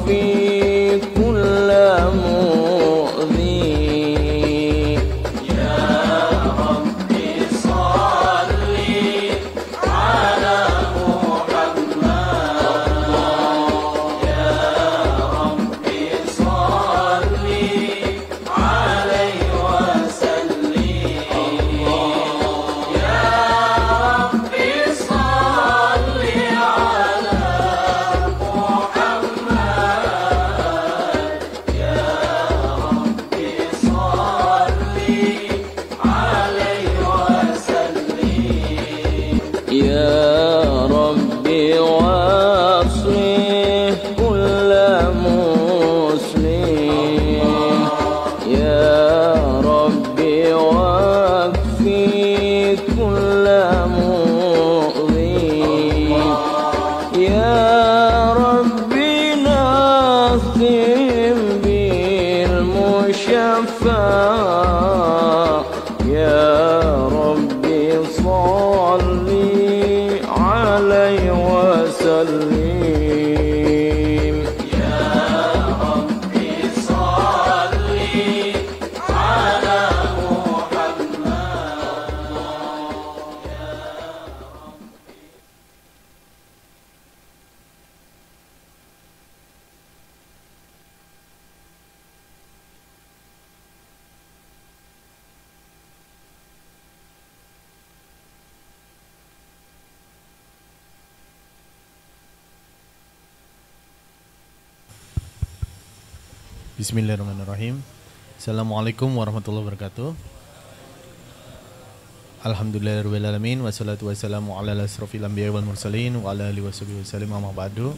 في كل مؤذي يا ربي صل على محمد يا ربي صل عليه وسلم يا ربي صل على يا ربي واصلح كل مسلم يا ربي واكفي كل مؤذي يا ربي نختم بالمشفع يا ربي صلي عليه وسلم يا ربي صلي على Bismillahirrahmanirrahim. Assalamualaikum warahmatullahi wabarakatuh. Alhamdulillahirabbil alamin wassalatu wassalamu ala asrofil anbiya'i wal mursalin wa ala alihi washabihi wasallam amma ba'du.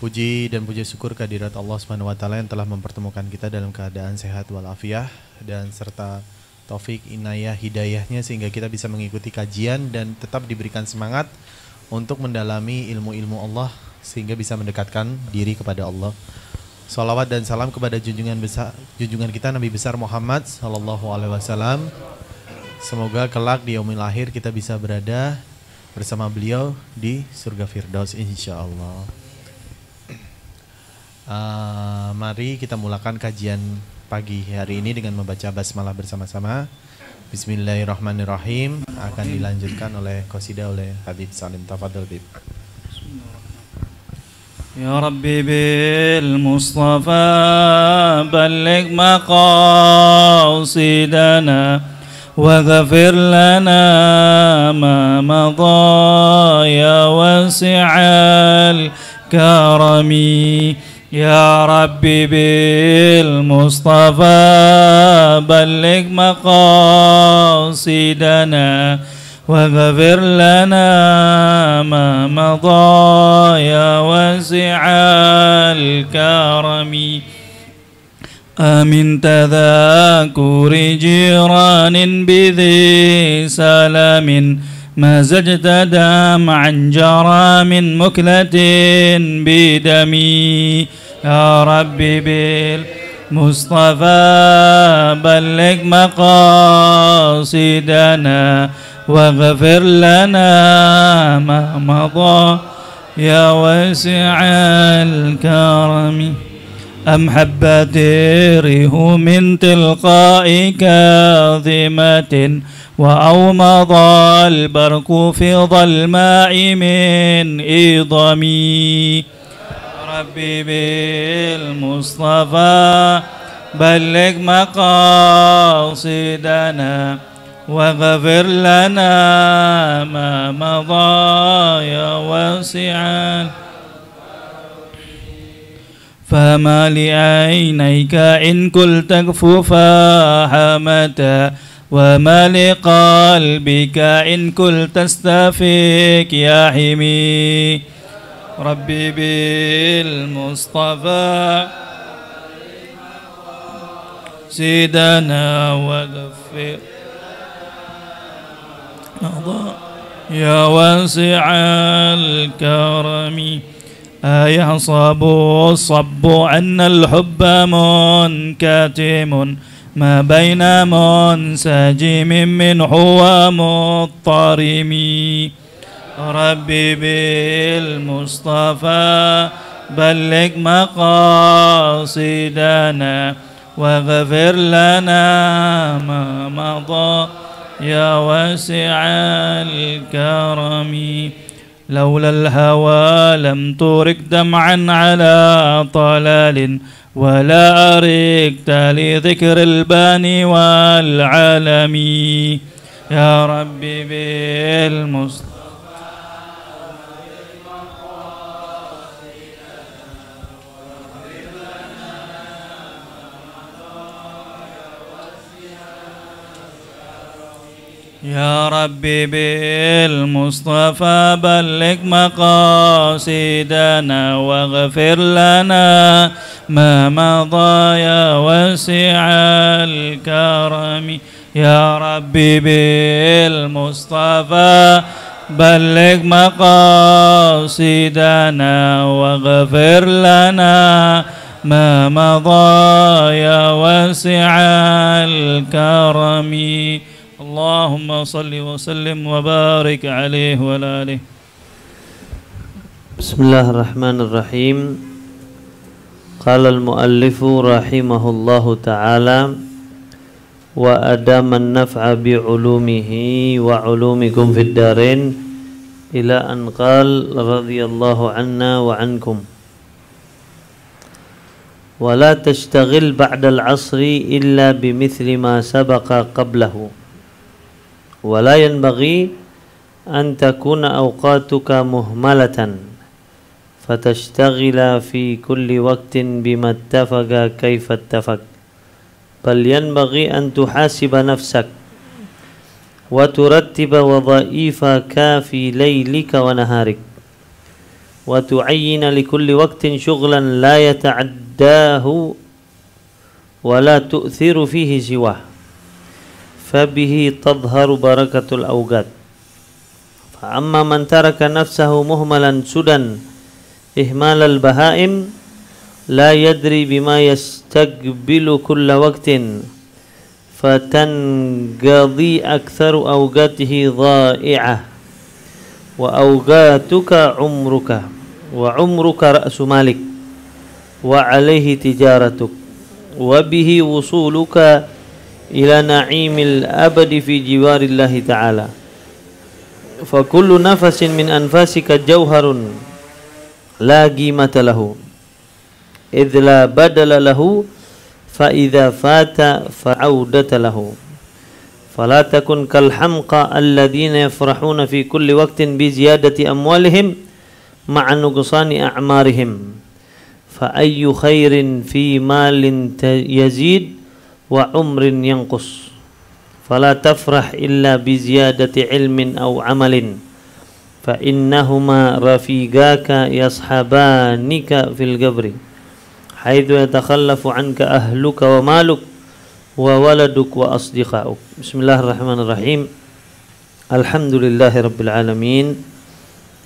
Puji dan puji syukur kehadirat Allah Subhanahu wa taala yang telah mempertemukan kita dalam keadaan sehat walafiat dan serta taufik inayah hidayahnya sehingga kita bisa mengikuti kajian dan tetap diberikan semangat untuk mendalami ilmu-ilmu Allah sehingga bisa mendekatkan diri kepada Allah. Salawat dan salam kepada junjungan kita Nabi besar Muhammad sallallahu alaihi wasallam. Semoga kelak di yaumil akhir kita bisa berada bersama beliau di surga Firdaus insyaallah. Mari kita mulakan kajian pagi hari ini dengan membaca basmalah bersama-sama. Bismillahirrahmanirrahim. Akan dilanjutkan oleh qasidah oleh Habib Salim. Tafadhol Habib. يا ربي بالمصطفى بلغ مقاصدنا واغفر لنا ما مضى يا واسع الكرم يا ربي بالمصطفى بلغ مقاصدنا واغفر لنا ما مضى يا واسع الكرم آمن تذاكر جيران بذي سلام ما زجت دمعا جرى من مكلة بدمي يا ربي بالمصطفى بلغ مقاصدنا واغفر لنا ما مضى يا واسع الكرم أم حبت ريح من تلقاء كاظمة وأومض البرق في ظلماء من إضمي ربي بالمصطفى بلغ مقاصدنا واغفر لنا ما مضى يا واسعا فما لعينيك إن كنت كفوفا حمتا وما لقلبك إن كنت تستفيك يا حمي ربي بالمصطفى سيدنا واغفر يا واسع الكرم أيحسب الصب أن الحب منكتم ما بين منسجم منه ومضطرم ربي بالمصطفى بلغ مقاصدنا واغفر لنا ما مضى يا واسع الكرم لولا الهوى لم ترك دمعا على طلال ولا أركت لذكر الباني والعالم يا ربي بالمصطفى يا ربي بالمصطفى بلغ مقاصدنا واغفر لنا ما مضى يا واسع الكرم يا ربي بالمصطفى بلغ مقاصدنا واغفر لنا ما مضى يا واسع الكرم اللهم صل وسلم وبارك عليه وعلى آله. Bismillahirrahmanirrahim. Qala al-muallif rahimahullahu ta'ala wa adama an-naf'a bi 'ulumihi wa 'ulumikum fid darain ila an qala radhiyallahu anna wa ankum wa la tashtaghil ba'da al-'asri illa bimithli ma sabaqa qablahu wa la yanbaghi an takuna awqatuka muhmalatan fatashtaghila fi kulli waqtin bima ittafaqa kaifa ittafaq bal yanbaghi an tuhasiba nafsak wa turattiba wadha'ifaka fi laylika wa naharik wa tu'ayyina li kulli waqtin shughlan la yata'addahu wa la tu'thiru fihi siwah fabihi tadhharu barakatul awqat fa amma man taraka nafsahu muhmalan sudan ihmal al-bahaim la yadri bima yastaqbilu kulla waqtin fatanqadi aktharu awqatihi dha'i'ah wa awqatuka umruka wa umruka ra'su malik wa alayhi tijaratuk wa bihi wusuluka ila na'imil abadi fi jiwarillahi ta'ala fa kullu nafasin min anfasika jawharun la qimata lahu idh la badala lahu fa idza fata fa'audata lahu fala takun kal hamqa alladhina yafrahuna fi kulli waqtin bi ziyadati amwalihim ma'a nuqsani a'marihim fa ayyu khairin fi malin yazid wa umrin yanqus fala tafrah illa bi ziyadati ilmin aw amalin fa innahuma rafiqaka yashabanika fil qabri haitsu yatakhallafu anka ahluka wa maluk wa waladuk wa asdiqauk. Bismillahirrahmanirrahim. Alhamdulillahi rabbil alamin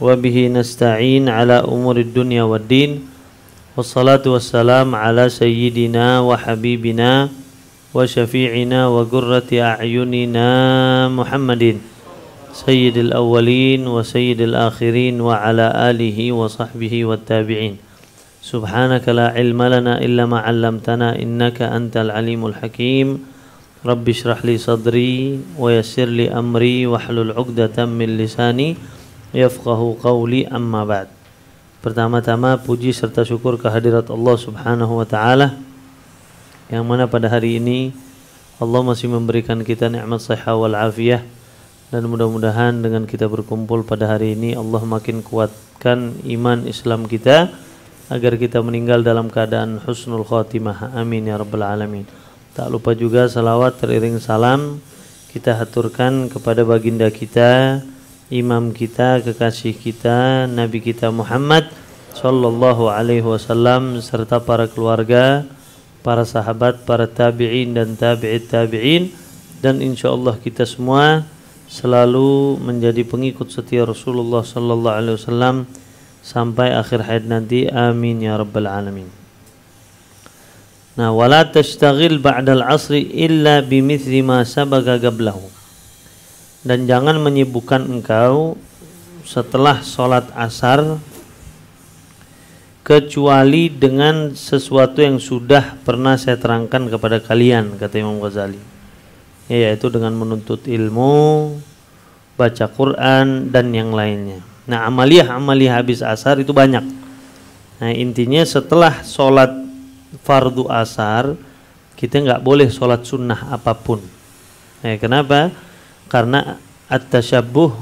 wa bihi nasta'in ala umurid dunya waddin wassalatu wassalam ala sayyidina wa habibina wa syafi'ina wa qurrati a'yunina Muhammadin sayyidil awwalin wa sayyidil akhirin wa ala alihi wa sahbihi wa tabi'in. Subhanaka la ilma lana illa ma 'allamtana innaka antal alimul hakim. Rabbi shrah li sadri wa yassir li amri wahlul 'uqdatam min lisani yafqahu qawli, amma ba'd. Pertama-tama puji serta syukur kehadirat Allah Subhanahu wa taala yang mana pada hari ini Allah masih memberikan kita nikmat sehat wal afiyah, dan mudah-mudahan dengan kita berkumpul pada hari ini Allah makin kuatkan iman Islam kita agar kita meninggal dalam keadaan husnul khatimah. Amin ya rabbal alamin. Tak lupa juga salawat teriring salam kita haturkan kepada baginda kita, imam kita, kekasih kita, Nabi kita Muhammad sallallahu alaihi wasallam, serta para keluarga, para sahabat, para tabi'in dan tabi'it tabi'in, dan insyaallah kita semua selalu menjadi pengikut setia Rasulullah sallallahu alaihi wasallam sampai akhir hayat nanti. Amin ya rabbal alamin. Nah, wala tashtaghil ba'dal asri illa bimithli ma sabaqa qablahu. Dan jangan menyibukkan engkau setelah sholat asar kecuali dengan sesuatu yang sudah pernah saya terangkan kepada kalian, kata Imam Ghazali, yaitu dengan menuntut ilmu, baca Quran dan yang lainnya. Nah, amaliyah habis asar itu banyak. Nah, intinya setelah sholat fardu asar kita nggak boleh sholat sunnah apapun. Kenapa? Karena at-tashabbuh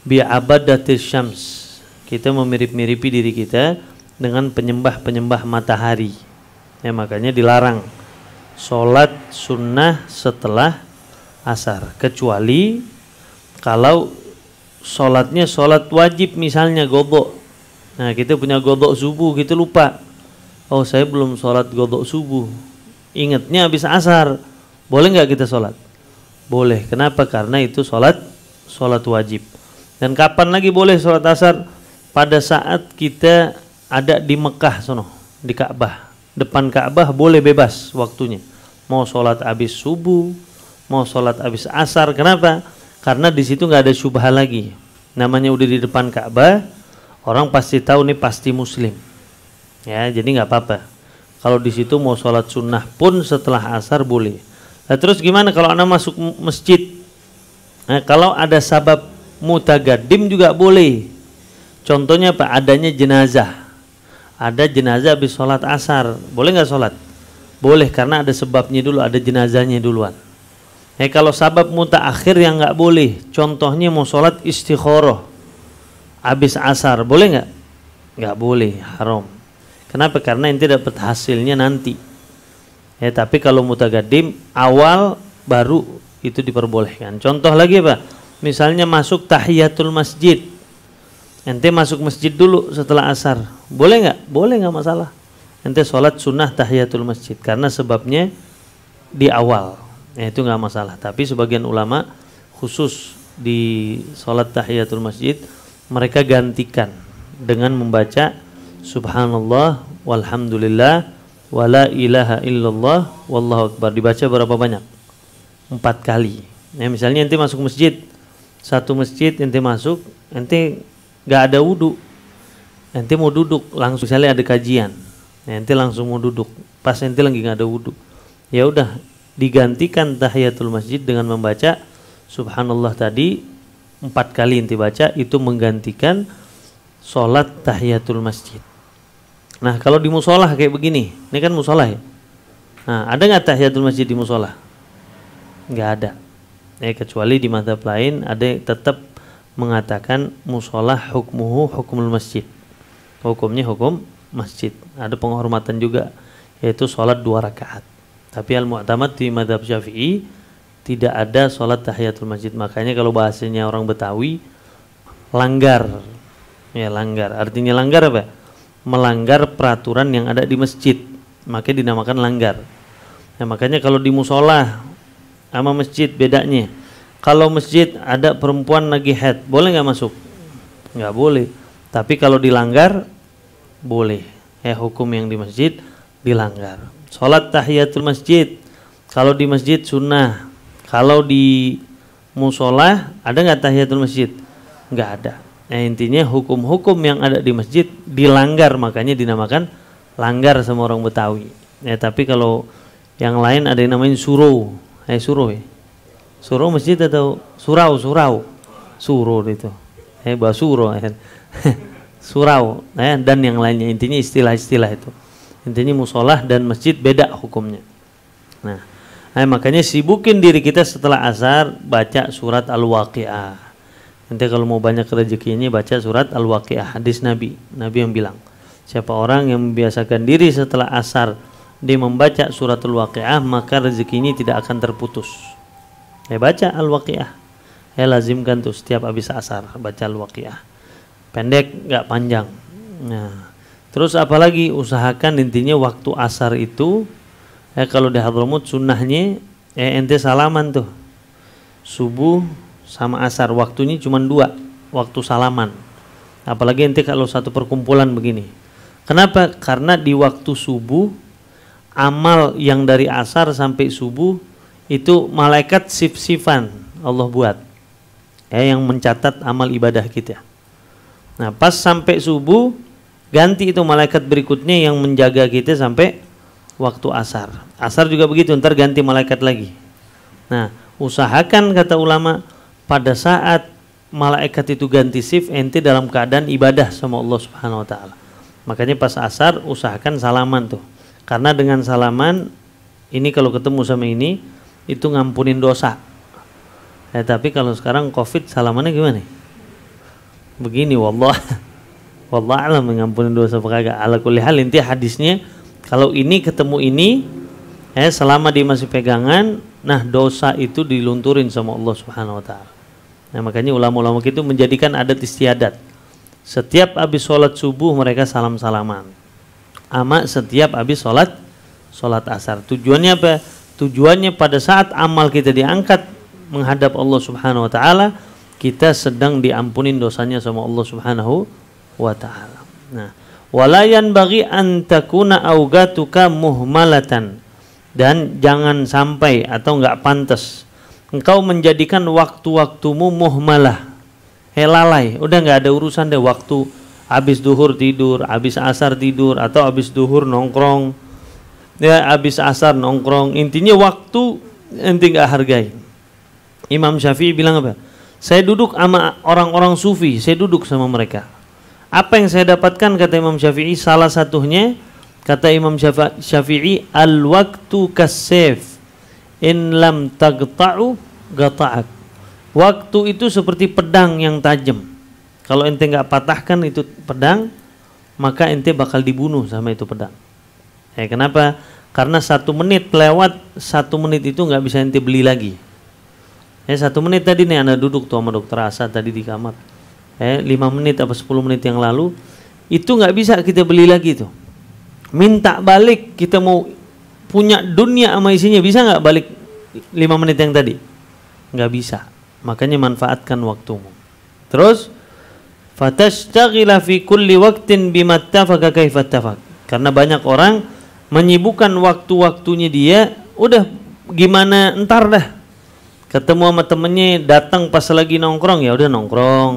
bi abadatis syams, kita memirip-miripi diri kita dengan penyembah-penyembah matahari. Makanya dilarang sholat sunnah setelah asar, kecuali kalau sholatnya sholat wajib, misalnya godok. Nah, kita punya godok subuh, kita lupa, oh saya belum sholat godok subuh, ingatnya habis asar, boleh nggak kita sholat? Boleh. Kenapa? Karena itu sholat wajib. Dan kapan lagi boleh sholat asar? Pada saat kita ada di Mekah sono, di Ka'bah, depan Ka'bah boleh bebas waktunya. Mau sholat habis subuh, mau sholat habis asar. Kenapa? Karena di situ nggak ada syubhah lagi. Namanya udah di depan Ka'bah, orang pasti tahu nih pasti Muslim. Ya, jadi nggak apa-apa. Kalau di situ mau sholat sunnah pun setelah asar boleh. Nah, terus gimana kalau anda masuk masjid? Nah, kalau ada sabab mutagadim juga boleh. Contohnya apa? Adanya jenazah. Ada jenazah habis sholat asar, boleh nggak sholat? Boleh, karena ada sebabnya dulu, ada jenazahnya duluan. Kalau sabab mutaakhir yang nggak boleh, contohnya mau sholat istikharah habis asar, boleh nggak? Nggak boleh, haram. Kenapa? Karena ente dapat hasilnya nanti. Tapi kalau mutagadim awal baru itu diperbolehkan. Contoh lagi apa? Misalnya masuk tahiyatul masjid, ente masuk masjid dulu setelah asar, boleh nggak? Boleh, nggak masalah. Ente sholat sunnah tahiyatul masjid karena sebabnya di awal, itu nggak masalah. Tapi sebagian ulama khusus di sholat tahiyatul masjid mereka gantikan dengan membaca subhanallah walhamdulillah wala ilaha illallah wallahu akbar. Dibaca berapa banyak? 4 kali. Misalnya ente masuk masjid, satu masjid ente masuk, ente nggak ada wudu, ente mau duduk langsung, misalnya ada kajian, ente langsung mau duduk, pas ente lagi nggak ada wudu, ya udah digantikan tahiyatul masjid dengan membaca subhanallah tadi 4 kali ente baca, itu menggantikan sholat tahiyatul masjid. Nah, kalau di musolah kayak begini, ini kan musolah ya. Nah, ada nggak tahiyatul masjid di musolah? Nggak ada. Kecuali di mazhab lain ada yang tetap mengatakan musolah hukmuhu hukmul masjid, hukumnya hukum masjid. Ada penghormatan juga, yaitu sholat 2 rakaat. Tapi al-mu'tamad di mazhab Syafi'i tidak ada sholat tahiyatul masjid. Makanya kalau bahasanya orang Betawi, langgar. Ya, langgar. Artinya langgar apa? Melanggar peraturan yang ada di masjid, makanya dinamakan langgar. Nah, makanya kalau di musola sama masjid bedanya. Kalau masjid ada perempuan lagi haid, boleh nggak masuk? Nggak boleh. Tapi kalau dilanggar, boleh. Hukum yang di masjid dilanggar. Sholat tahiyatul masjid, kalau di masjid sunnah. Kalau di musola ada nggak tahiyatul masjid? Nggak ada. Intinya hukum-hukum yang ada di masjid dilanggar, makanya dinamakan langgar sama orang Betawi. Tapi kalau yang lain ada yang namanya surau. Surau ya? Surau masjid atau surau? Surau itu. Basuro. Surau. Dan yang lainnya. Intinya istilah-istilah itu. Intinya musolah dan masjid beda hukumnya. Nah, makanya sibukin diri kita setelah asar baca surat Al-Waqi'ah. Nanti kalau mau banyak rezekinya baca surat Al-Waqi'ah. Hadis Nabi yang bilang, siapa orang yang membiasakan diri setelah asar dia membaca surat Al-Waqi'ah, maka rezekinya tidak akan terputus. Baca Al-Waqi'ah. Lazimkan tuh setiap habis asar baca Al-Waqi'ah. Pendek, nggak panjang. Nah, terus apalagi usahakan intinya waktu asar itu, kalau di Hadramut sunnahnya ente salaman tuh. Subuh sama asar waktunya cuma 2 waktu salaman. Apalagi ente kalau satu perkumpulan begini. Kenapa? Karena di waktu subuh amal yang dari asar sampai subuh itu malaikat sif-sifan Allah buat, yang mencatat amal ibadah kita. Nah, pas sampai subuh Ganti itu malaikat berikutnya yang menjaga kita sampai waktu asar. Asar juga begitu, ntar ganti malaikat lagi. Nah, usahakan kata ulama pada saat malaikat itu ganti shift, ente dalam keadaan ibadah sama Allah Subhanahu wa taala. Makanya pas asar usahakan salaman tuh. Karena dengan salaman ini kalau ketemu sama ini itu ngampunin dosa. Tapi kalau sekarang Covid salamannya gimana? Begini wallah alam mengampuni dosa kagak. Ala kulli hal inti hadisnya kalau ini ketemu ini selama dia masih pegangan, nah dosa itu dilunturin sama Allah Subhanahu wa taala. Nah, makanya ulama-ulama itu menjadikan adat istiadat. Setiap habis sholat subuh mereka salam-salaman. Ama setiap habis sholat asar. Tujuannya apa? Tujuannya pada saat amal kita diangkat menghadap Allah Subhanahu wa taala, kita sedang diampunin dosanya sama Allah Subhanahu wa ta'ala. Nah, walayan bagi antakuna augatuka muhmalatan, dan jangan sampai atau enggak pantas engkau menjadikan waktu-waktumu muhmalah, lalai, udah enggak ada urusan deh waktu habis duhur tidur, habis asar tidur, atau habis duhur nongkrong, ya habis asar nongkrong, intinya waktu ente enggak hargai. Imam Syafi'i bilang apa? Saya duduk sama orang-orang sufi, saya duduk sama mereka. Apa yang saya dapatkan kata Imam Syafi'i, salah satunya kata Imam Syafi'i, al-waktu kasef in lam taqta'u gata'ak. Waktu itu seperti pedang yang tajam. Kalau ente nggak patahkan itu pedang, maka ente bakal dibunuh sama itu pedang. Kenapa? Karena 1 menit lewat, 1 menit itu nggak bisa ente beli lagi. 1 menit tadi nih Anda duduk tuh sama Dokter Asa tadi di kamar. 5 menit apa 10 menit yang lalu itu nggak bisa kita beli lagi tuh. Minta balik, kita mau punya dunia sama isinya, bisa nggak balik 5 menit yang tadi? Nggak bisa. Makanya manfaatkan waktumu. Terus fatashtaghila fi kulli waqtin bima ittafaqa kaifa ittafaq. Karena banyak orang menyibukkan waktu-waktunya dia, udah gimana entar dah. Ketemu sama temennya, datang pas lagi nongkrong, ya udah nongkrong.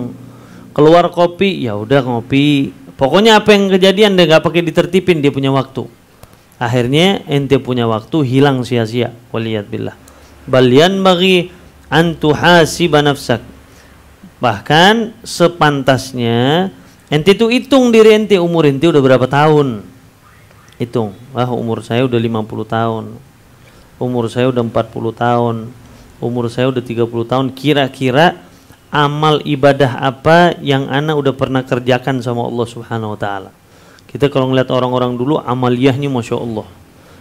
Keluar kopi, ya udah ngopi. Pokoknya apa yang kejadian dia nggak pakai ditertipin, dia punya waktu. Akhirnya ente punya waktu hilang sia-sia. Waliyadbillah. Balian bagi antuhasiba nafsak. Bahkan sepantasnya ente itu hitung diri ente, umur ente udah berapa tahun. Hitung, wah umur saya udah 50 tahun. Umur saya udah 40 tahun. Umur saya udah 30 tahun. Kira-kira amal ibadah apa yang ana udah pernah kerjakan sama Allah Subhanahu wa taala. Kita kalau ngeliat orang-orang dulu amaliyahnya Masya Allah.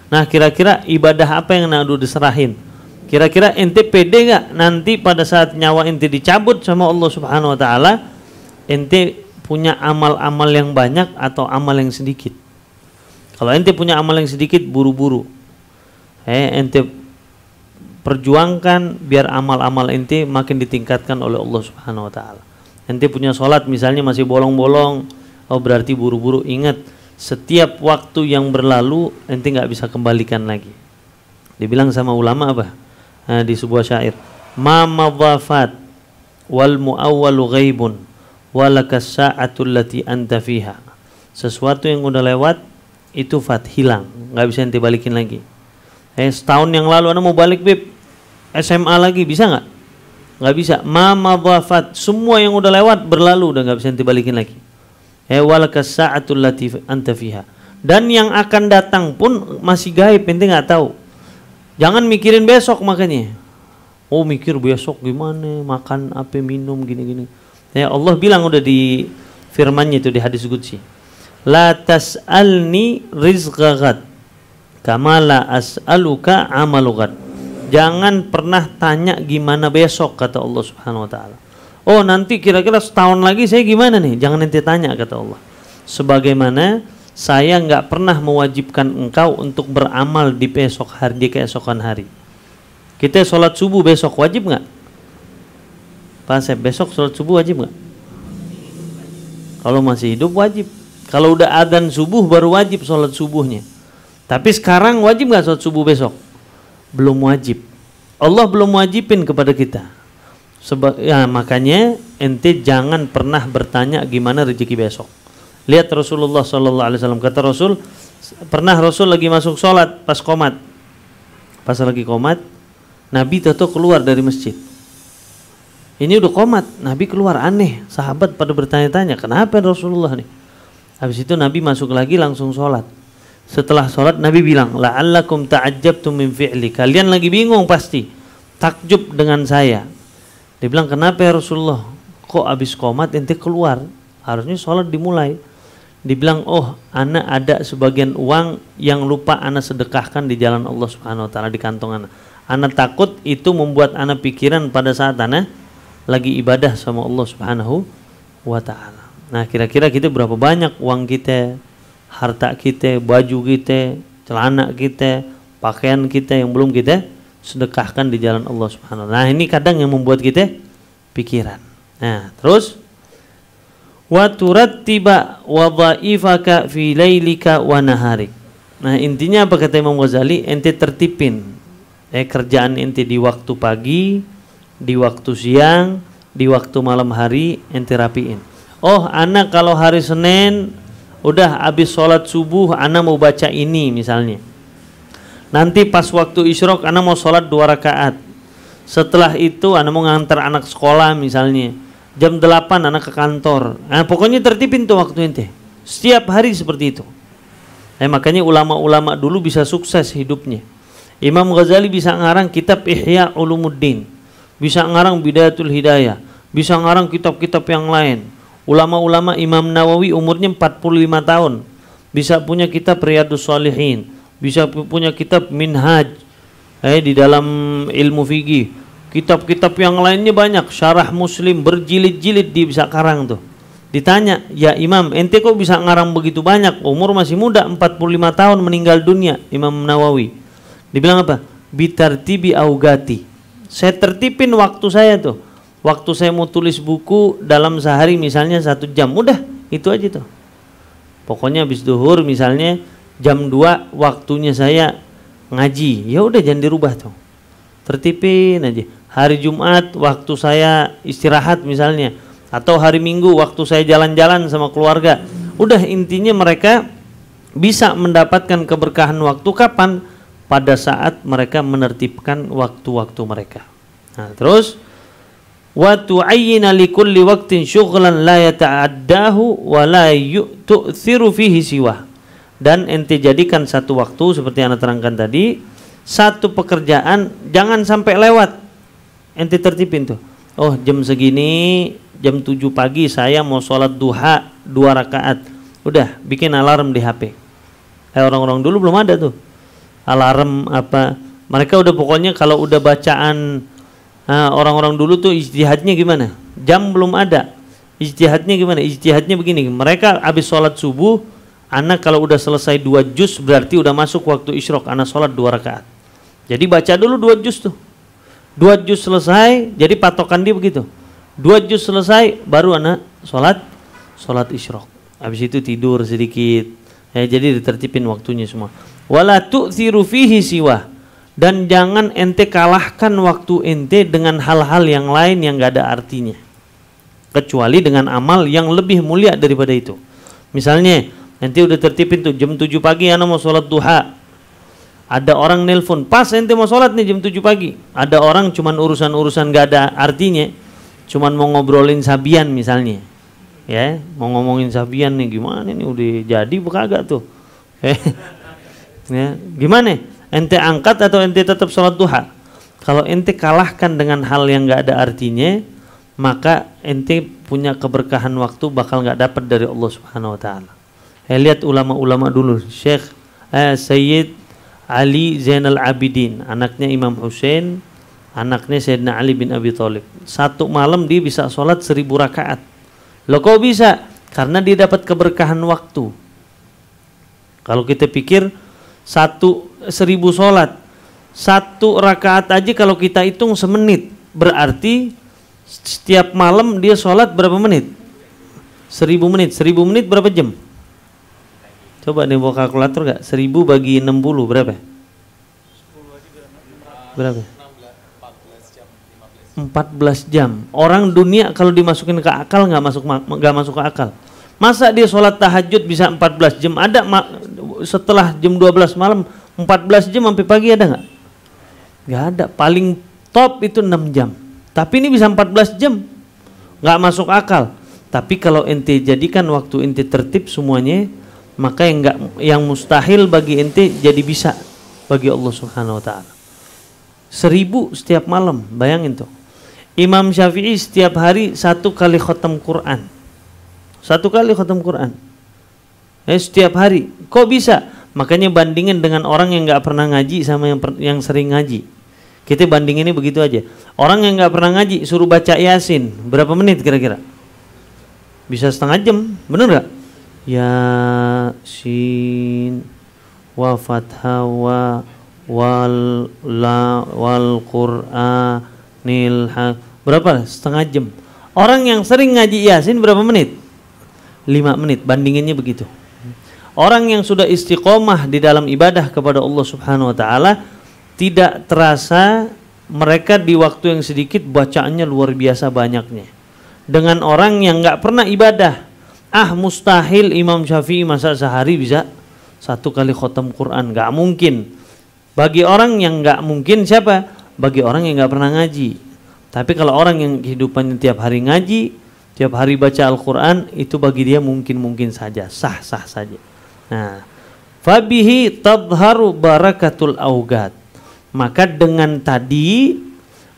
Nah kira-kira ibadah apa yang ana udah diserahin? Kira-kira ente pede gak nanti pada saat nyawa ente dicabut sama Allah Subhanahu wa taala, ente punya amal-amal yang banyak atau amal yang sedikit? Kalau ente punya amal yang sedikit, buru-buru ente perjuangkan biar amal-amal ente makin ditingkatkan oleh Allah Subhanahu wa taala. Ente punya sholat misalnya masih bolong-bolong, oh berarti buru-buru. Ingat, setiap waktu yang berlalu ente nggak bisa kembalikan lagi. Dibilang sama ulama apa? Di sebuah syair, ma madhafat wal muawwalu ghaibun walakas sa'atul lati anta fiha. Sesuatu yang udah lewat itu hilang, nggak bisa ente balikin lagi. Setahun yang lalu ana mau balik beb SMA lagi, bisa nggak? Nggak bisa. Ma madhafat, semua yang udah lewat berlalu, udah nggak bisa ente balikin lagi. Walakas sa'atul lati anta fiha. Dan yang akan datang pun masih gaib, ente nggak tahu. Jangan mikirin besok makanya. Oh mikir besok gimana, makan apa, minum gini-gini. Allah bilang udah di firman-Nya itu di hadis qudsi. La tas'alni rizqa ghad kama la as'aluka amalu ghad. Jangan pernah tanya gimana besok, kata Allah Subhanahu wa taala. Oh nanti kira-kira setahun lagi saya gimana nih? Jangan ente tanya, kata Allah. Sebagaimana saya nggak pernah mewajibkan engkau untuk beramal di besok hari, di keesokan hari. Kita sholat subuh besok wajib nggak? Pak Asep, besok sholat subuh wajib nggak? Kalau masih hidup wajib. Kalau udah adzan subuh baru wajib sholat subuhnya. Tapi sekarang wajib nggak sholat subuh besok? Belum wajib. Allah belum wajibin kepada kita. Makanya ente jangan pernah bertanya gimana rezeki besok. Lihat Rasulullah SAW. Kata Rasul, pernah Rasul lagi masuk sholat pas qomat. Pas lagi qomat, Nabi tahu keluar dari masjid. Ini udah qomat, Nabi keluar, aneh. Sahabat pada bertanya-tanya, kenapa Rasulullah nih? Habis itu Nabi masuk lagi langsung sholat. Setelah sholat Nabi bilang, la'allakum ta'ajjabtum min fi'li. Kalian lagi bingung pasti, takjub dengan saya. Dia bilang, kenapa ya Rasulullah? Kok habis qomat ente keluar? Harusnya sholat dimulai. Dibilang, oh anak ada sebagian uang yang lupa anak sedekahkan di jalan Allah Subhanahu Wa Taala di kantong anak. Anak takut itu membuat anak pikiran pada saat anak lagi ibadah sama Allah Subhanahu Wa Taala. Nah, kira-kira kita berapa banyak uang kita, harta kita, baju kita, celana kita, pakaian kita yang belum kita sedekahkan di jalan Allah Subhanahu Wa Taala. Nah, ini kadang yang membuat kita pikiran. Nah, terus wa turattiba wadhaifaka fi lailika wa naharik. Nah, intinya apa kata Imam Ghazali? Ente tertipin kerjaan ente di waktu pagi, di waktu siang, di waktu malam hari, ente rapiin. Oh, anak kalau hari Senin udah habis sholat subuh, anak mau baca ini misalnya. Nanti pas waktu isyraq anak mau sholat 2 rakaat. Setelah itu anak mau ngantar anak sekolah misalnya. Jam 8 anak ke kantor. Nah, pokoknya tertipin tuh waktu ente. Setiap hari seperti itu. Makanya ulama-ulama dulu bisa sukses hidupnya. Imam Ghazali bisa ngarang kitab Ihya Ulumuddin, bisa ngarang Bidayatul Hidayah, bisa ngarang kitab-kitab yang lain. Ulama-ulama Imam Nawawi umurnya 45 tahun, bisa punya kitab Riyadhus Shalihin, bisa punya kitab Minhaj di dalam ilmu fikih. Kitab-kitab yang lainnya banyak, Syarah Muslim berjilid-jilid dia bisa karang tuh. Ditanya, ya Imam, ente kok bisa ngarang begitu banyak? Umur masih muda, 45 tahun meninggal dunia, Imam Nawawi. Dibilang apa? Bitartibi augati. Saya tertipin waktu saya tuh. Waktu saya mau tulis buku dalam sehari misalnya 1 jam, udah itu aja tuh. Pokoknya habis duhur misalnya jam 2 waktunya saya ngaji, ya udah jangan dirubah tuh. Tertipin aja. Hari Jumat waktu saya istirahat misalnya, atau hari Minggu waktu saya jalan-jalan sama keluarga. Udah intinya mereka bisa mendapatkan keberkahan waktu kapan? Pada saat mereka menertibkan waktu-waktu mereka. Nah, terus wa tu'ayyina likulli waqtin syughlan la yata'addahu wa la tu'thiru fihi siwa. Dan ente jadikan satu waktu seperti yang anda terangkan tadi, satu pekerjaan jangan sampai lewat. Ente tertipin tuh. Oh, jam segini, jam 7 pagi saya mau sholat duha 2 rakaat. Udah, bikin alarm di HP. Orang-orang dulu belum ada tuh alarm apa. Mereka udah pokoknya kalau udah bacaan orang-orang dulu tuh ijtihadnya gimana? Jam belum ada. Ijtihadnya gimana? Ijtihadnya begini. Mereka habis sholat subuh, anak kalau udah selesai 2 juz berarti udah masuk waktu isyraq, anak sholat 2 rakaat. Jadi baca dulu 2 juz tuh. 2 juz selesai, jadi patokan dia begitu. 2 juz selesai, baru anak sholat isyraq. Habis itu tidur sedikit. Jadi ditertipin waktunya semua. Wala tu'thiru fihi siwa. Dan jangan ente kalahkan waktu ente dengan hal-hal yang lain yang gak ada artinya. Kecuali dengan amal yang lebih mulia daripada itu. Misalnya, ente udah tertipin tuh jam 7 pagi anak mau sholat duha. Ada orang nelpon, pas ente mau sholat nih jam 7 pagi. Ada orang cuman urusan-urusan gak ada artinya, cuman mau ngobrolin sabian misalnya. Ya, mau ngomongin sabian nih, gimana nih udah jadi bukan agak tuh. Ya, gimana? Ente angkat atau ente tetap sholat duha? Kalau ente kalahkan dengan hal yang gak ada artinya, maka ente punya keberkahan waktu bakal gak dapat dari Allah Subhanahu Wa Taala. Lihat ulama-ulama dulu, Syekh Sayyid Ali Zainal Abidin, anaknya Imam Hussein, anaknya Sayyidina Ali bin Abi Thalib. Satu malam dia bisa sholat 1000 rakaat. Loh kok bisa? Karena dia dapat keberkahan waktu. Kalau kita pikir 1000 sholat, 1 rakaat aja kalau kita hitung semenit, berarti setiap malam dia sholat berapa menit? 1000 menit. 1000 menit berapa jam? Coba nih bawa kalkulator gak? 1000 bagi 60 berapa? Berapa? 14 jam. Orang dunia kalau dimasukin ke akal nggak masuk ke akal. Masa dia sholat tahajud bisa 14 jam? Ada setelah jam 12 malam 14 jam sampai pagi ada nggak? Nggak ada. Paling top itu 6 jam. Tapi ini bisa 14 jam. Nggak masuk akal. Tapi kalau ente jadikan waktu ente tertib semuanya, maka yang mustahil bagi ente jadi bisa bagi Allah Subhanahu wa taala. 1000 setiap malam, bayangin tuh. Imam Syafi'i setiap hari 1 kali khatam Quran. 1 kali khatam Quran. Setiap hari. Kok bisa? Makanya bandingin dengan orang yang nggak pernah ngaji sama yang sering ngaji. Kita bandinginnya begitu aja. Orang yang nggak pernah ngaji suruh baca Yasin, berapa menit kira-kira? Bisa setengah jam, bener nggak? Yasin wa fatha wa wal Qur'anil berapa? Setengah jam. Orang yang sering ngaji Yasin berapa menit? 5 menit. Bandinginnya begitu. Orang yang sudah istiqomah di dalam ibadah kepada Allah Subhanahu wa taala, tidak terasa mereka di waktu yang sedikit bacaannya luar biasa banyaknya. Dengan orang yang nggak pernah ibadah, mustahil Imam Syafi'i masa sehari bisa 1 kali khatam Quran, nggak mungkin. Bagi orang yang nggak mungkin siapa? Bagi orang yang nggak pernah ngaji. Tapi kalau orang yang kehidupannya tiap hari ngaji, tiap hari baca Al-Quran, itu bagi dia mungkin saja, sah-sah saja. Nah, fabihi tadharu barakatul augat. Maka dengan tadi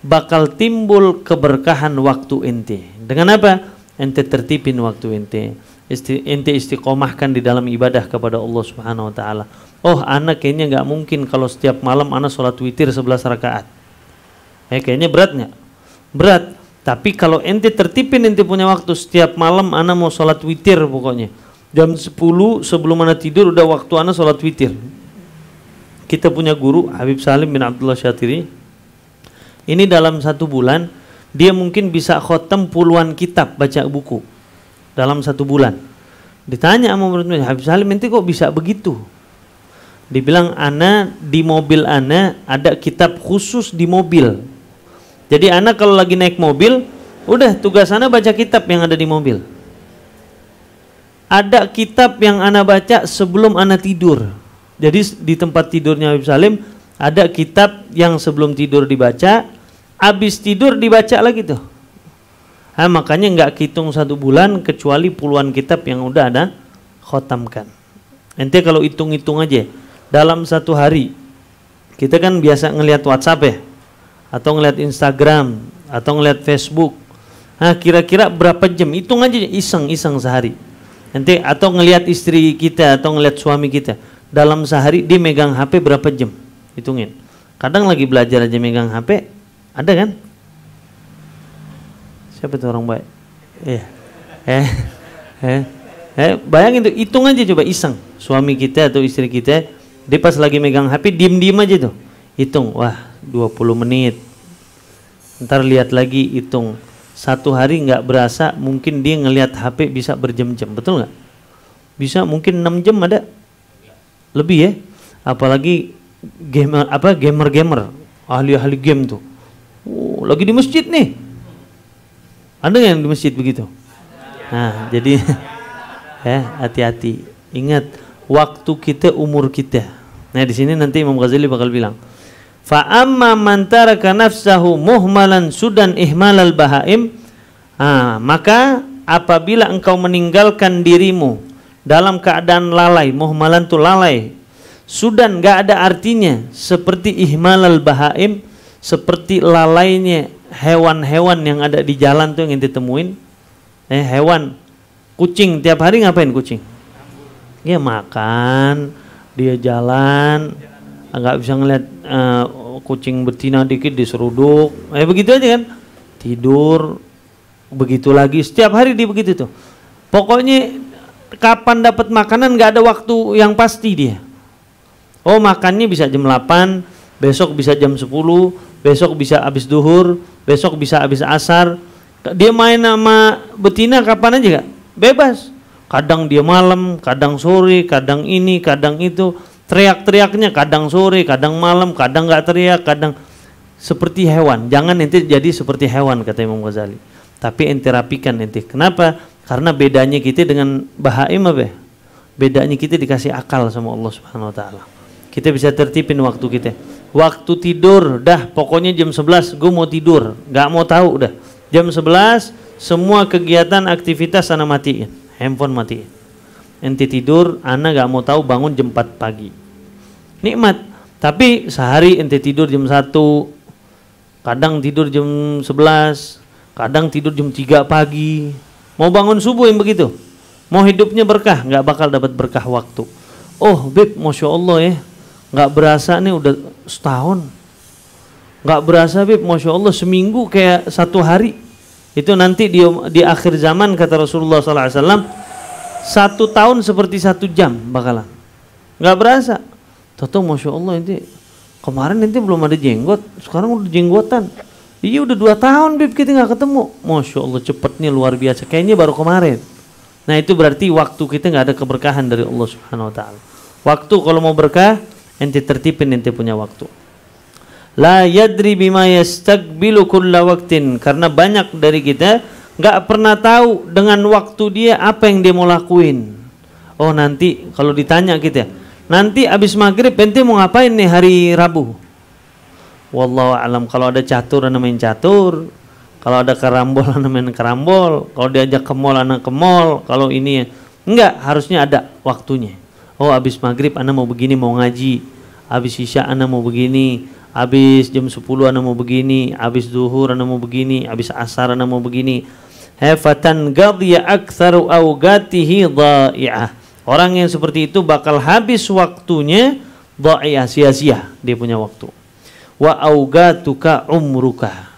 bakal timbul keberkahan waktu ente. Dengan apa? Ente tertipin waktu ente. Ente istiqomahkan di dalam ibadah kepada Allah Subhanahu wa taala. Oh, anak kayaknya nggak mungkin kalau setiap malam anak sholat witir 11 rakaat. Kayaknya berat nggak? Berat. Tapi kalau ente tertipin, ente punya waktu setiap malam anak mau sholat witir pokoknya. Jam 10 sebelum anak tidur udah waktu anak sholat witir. Kita punya guru Habib Salim bin Abdullah Syatiri. Ini dalam 1 bulan dia mungkin bisa khotam puluhan kitab baca buku dalam 1 bulan. Ditanya sama murid-murid, Habib Salim ente kok bisa begitu? Dibilang, ana di mobil ana ada kitab khusus di mobil. Jadi ana kalau lagi naik mobil, udah tugas ana baca kitab yang ada di mobil. Ada kitab yang ana baca sebelum ana tidur. Jadi di tempat tidurnya Habib Salim ada kitab yang sebelum tidur dibaca, habis tidur dibaca lagi tuh. Makanya nggak hitung 1 bulan kecuali puluhan kitab yang udah ada khotamkan. Ente kalau hitung-hitung aja dalam 1 hari, kita kan biasa ngelihat WhatsApp ya, atau ngelihat Instagram, atau ngelihat Facebook. Kira-kira berapa jam? Hitung aja, iseng-iseng sehari. Nanti atau ngelihat istri kita atau ngelihat suami kita, dalam sehari dia megang HP berapa jam? Hitungin. Kadang lagi belajar aja megang HP, ada kan? Siapa tuh orang baik? Bayangin tuh, hitung aja coba iseng. Suami kita atau istri kita, dia pas lagi megang HP diem-diem aja tuh. Hitung, wah 20 menit. Ntar lihat lagi, hitung. 1 hari nggak berasa, mungkin dia ngelihat HP bisa berjam-jam, betul nggak? Bisa mungkin 6 jam ada, lebih ya. Apalagi gamer, ahli-ahli game tuh. Lagi di masjid nih. Ada nggak yang di masjid begitu? Nah, jadi hati-hati. Ingat, waktu kita, umur kita. Nah, di sini nanti Imam Ghazali bakal bilang, fa amma man taraka nafsahu muhmalan sudan ihmalal bahaim, maka apabila engkau meninggalkan dirimu dalam keadaan lalai, muhmalan tu lalai, sudan enggak ada artinya, seperti ihmalal bahaim, seperti lalainya hewan-hewan yang ada di jalan tuh yang ditemuin. Hewan, kucing tiap hari ngapain kucing? Ya makan, dia jalan, nggak bisa ngeliat kucing betina dikit diseruduk, begitu aja kan, tidur, begitu lagi, setiap hari dia begitu tuh. Pokoknya kapan dapat makanan nggak ada waktu yang pasti dia. Oh, makannya bisa jam 8, besok bisa jam 10, besok bisa habis duhur, besok bisa habis asar. Dia main sama betina kapan aja gak? Bebas. Kadang dia malam, kadang sore, kadang ini, kadang itu. Teriak-teriaknya kadang sore, kadang malam, kadang nggak teriak, kadang seperti hewan. Jangan ente jadi seperti hewan, kata Imam Ghazali. Tapi ente rapikan ente. Kenapa? Karena bedanya kita dengan bahaim apa ya? Bedanya kita dikasih akal sama Allah Subhanahu wa taala. Kita bisa tertipin waktu kita. Waktu tidur, dah pokoknya jam 11 gue mau tidur, nggak mau tahu dah. Jam 11 semua kegiatan aktivitas ana matiin, handphone matiin. Ente tidur, ana nggak mau tahu bangun jam 4 pagi. Nikmat. Tapi sehari ente tidur jam 1, kadang tidur jam 11, kadang tidur jam 3 pagi. Mau bangun subuh yang begitu. Mau hidupnya berkah, nggak bakal dapat berkah waktu. Oh, Bib, Masya Allah ya. Nggak berasa nih udah setahun. Nggak berasa Bib, Masya Allah seminggu kayak 1 hari. Itu nanti di akhir zaman kata Rasulullah SAW, 1 tahun seperti 1 jam bakalan. Nggak berasa. Toto Masya Allah ini kemarin nanti belum ada jenggot, sekarang udah jenggotan. Iya udah 2 tahun Bib kita nggak ketemu. Masya Allah cepetnya luar biasa. Kayaknya baru kemarin. Nah itu berarti waktu kita nggak ada keberkahan dari Allah Subhanahu Wa Taala. Waktu kalau mau berkah, ente tertipin ente punya waktu. La yadri bima yastaqbilu kulla waktin, karena banyak dari kita nggak pernah tahu dengan waktu dia apa yang dia mau lakuin. Oh nanti kalau ditanya kita, nanti abis maghrib ente mau ngapain nih hari Rabu? Wallahu alam. Kalau ada catur anda main catur, kalau ada karambol anda main karambol, kalau diajak ke mall anda ke mall, kalau ini enggak, harusnya ada waktunya. Oh abis maghrib anda mau begini, mau ngaji, abis isya anda mau begini, abis jam 10 anda mau begini, abis zuhur anda mau begini, abis asar anda mau begini. Hafatan qadhiya aktsaru awqatihi dha'i'ah. Orang yang seperti itu bakal habis waktunya dha'i'ah, sia-sia dia punya waktu. Wa awqatuka umruka.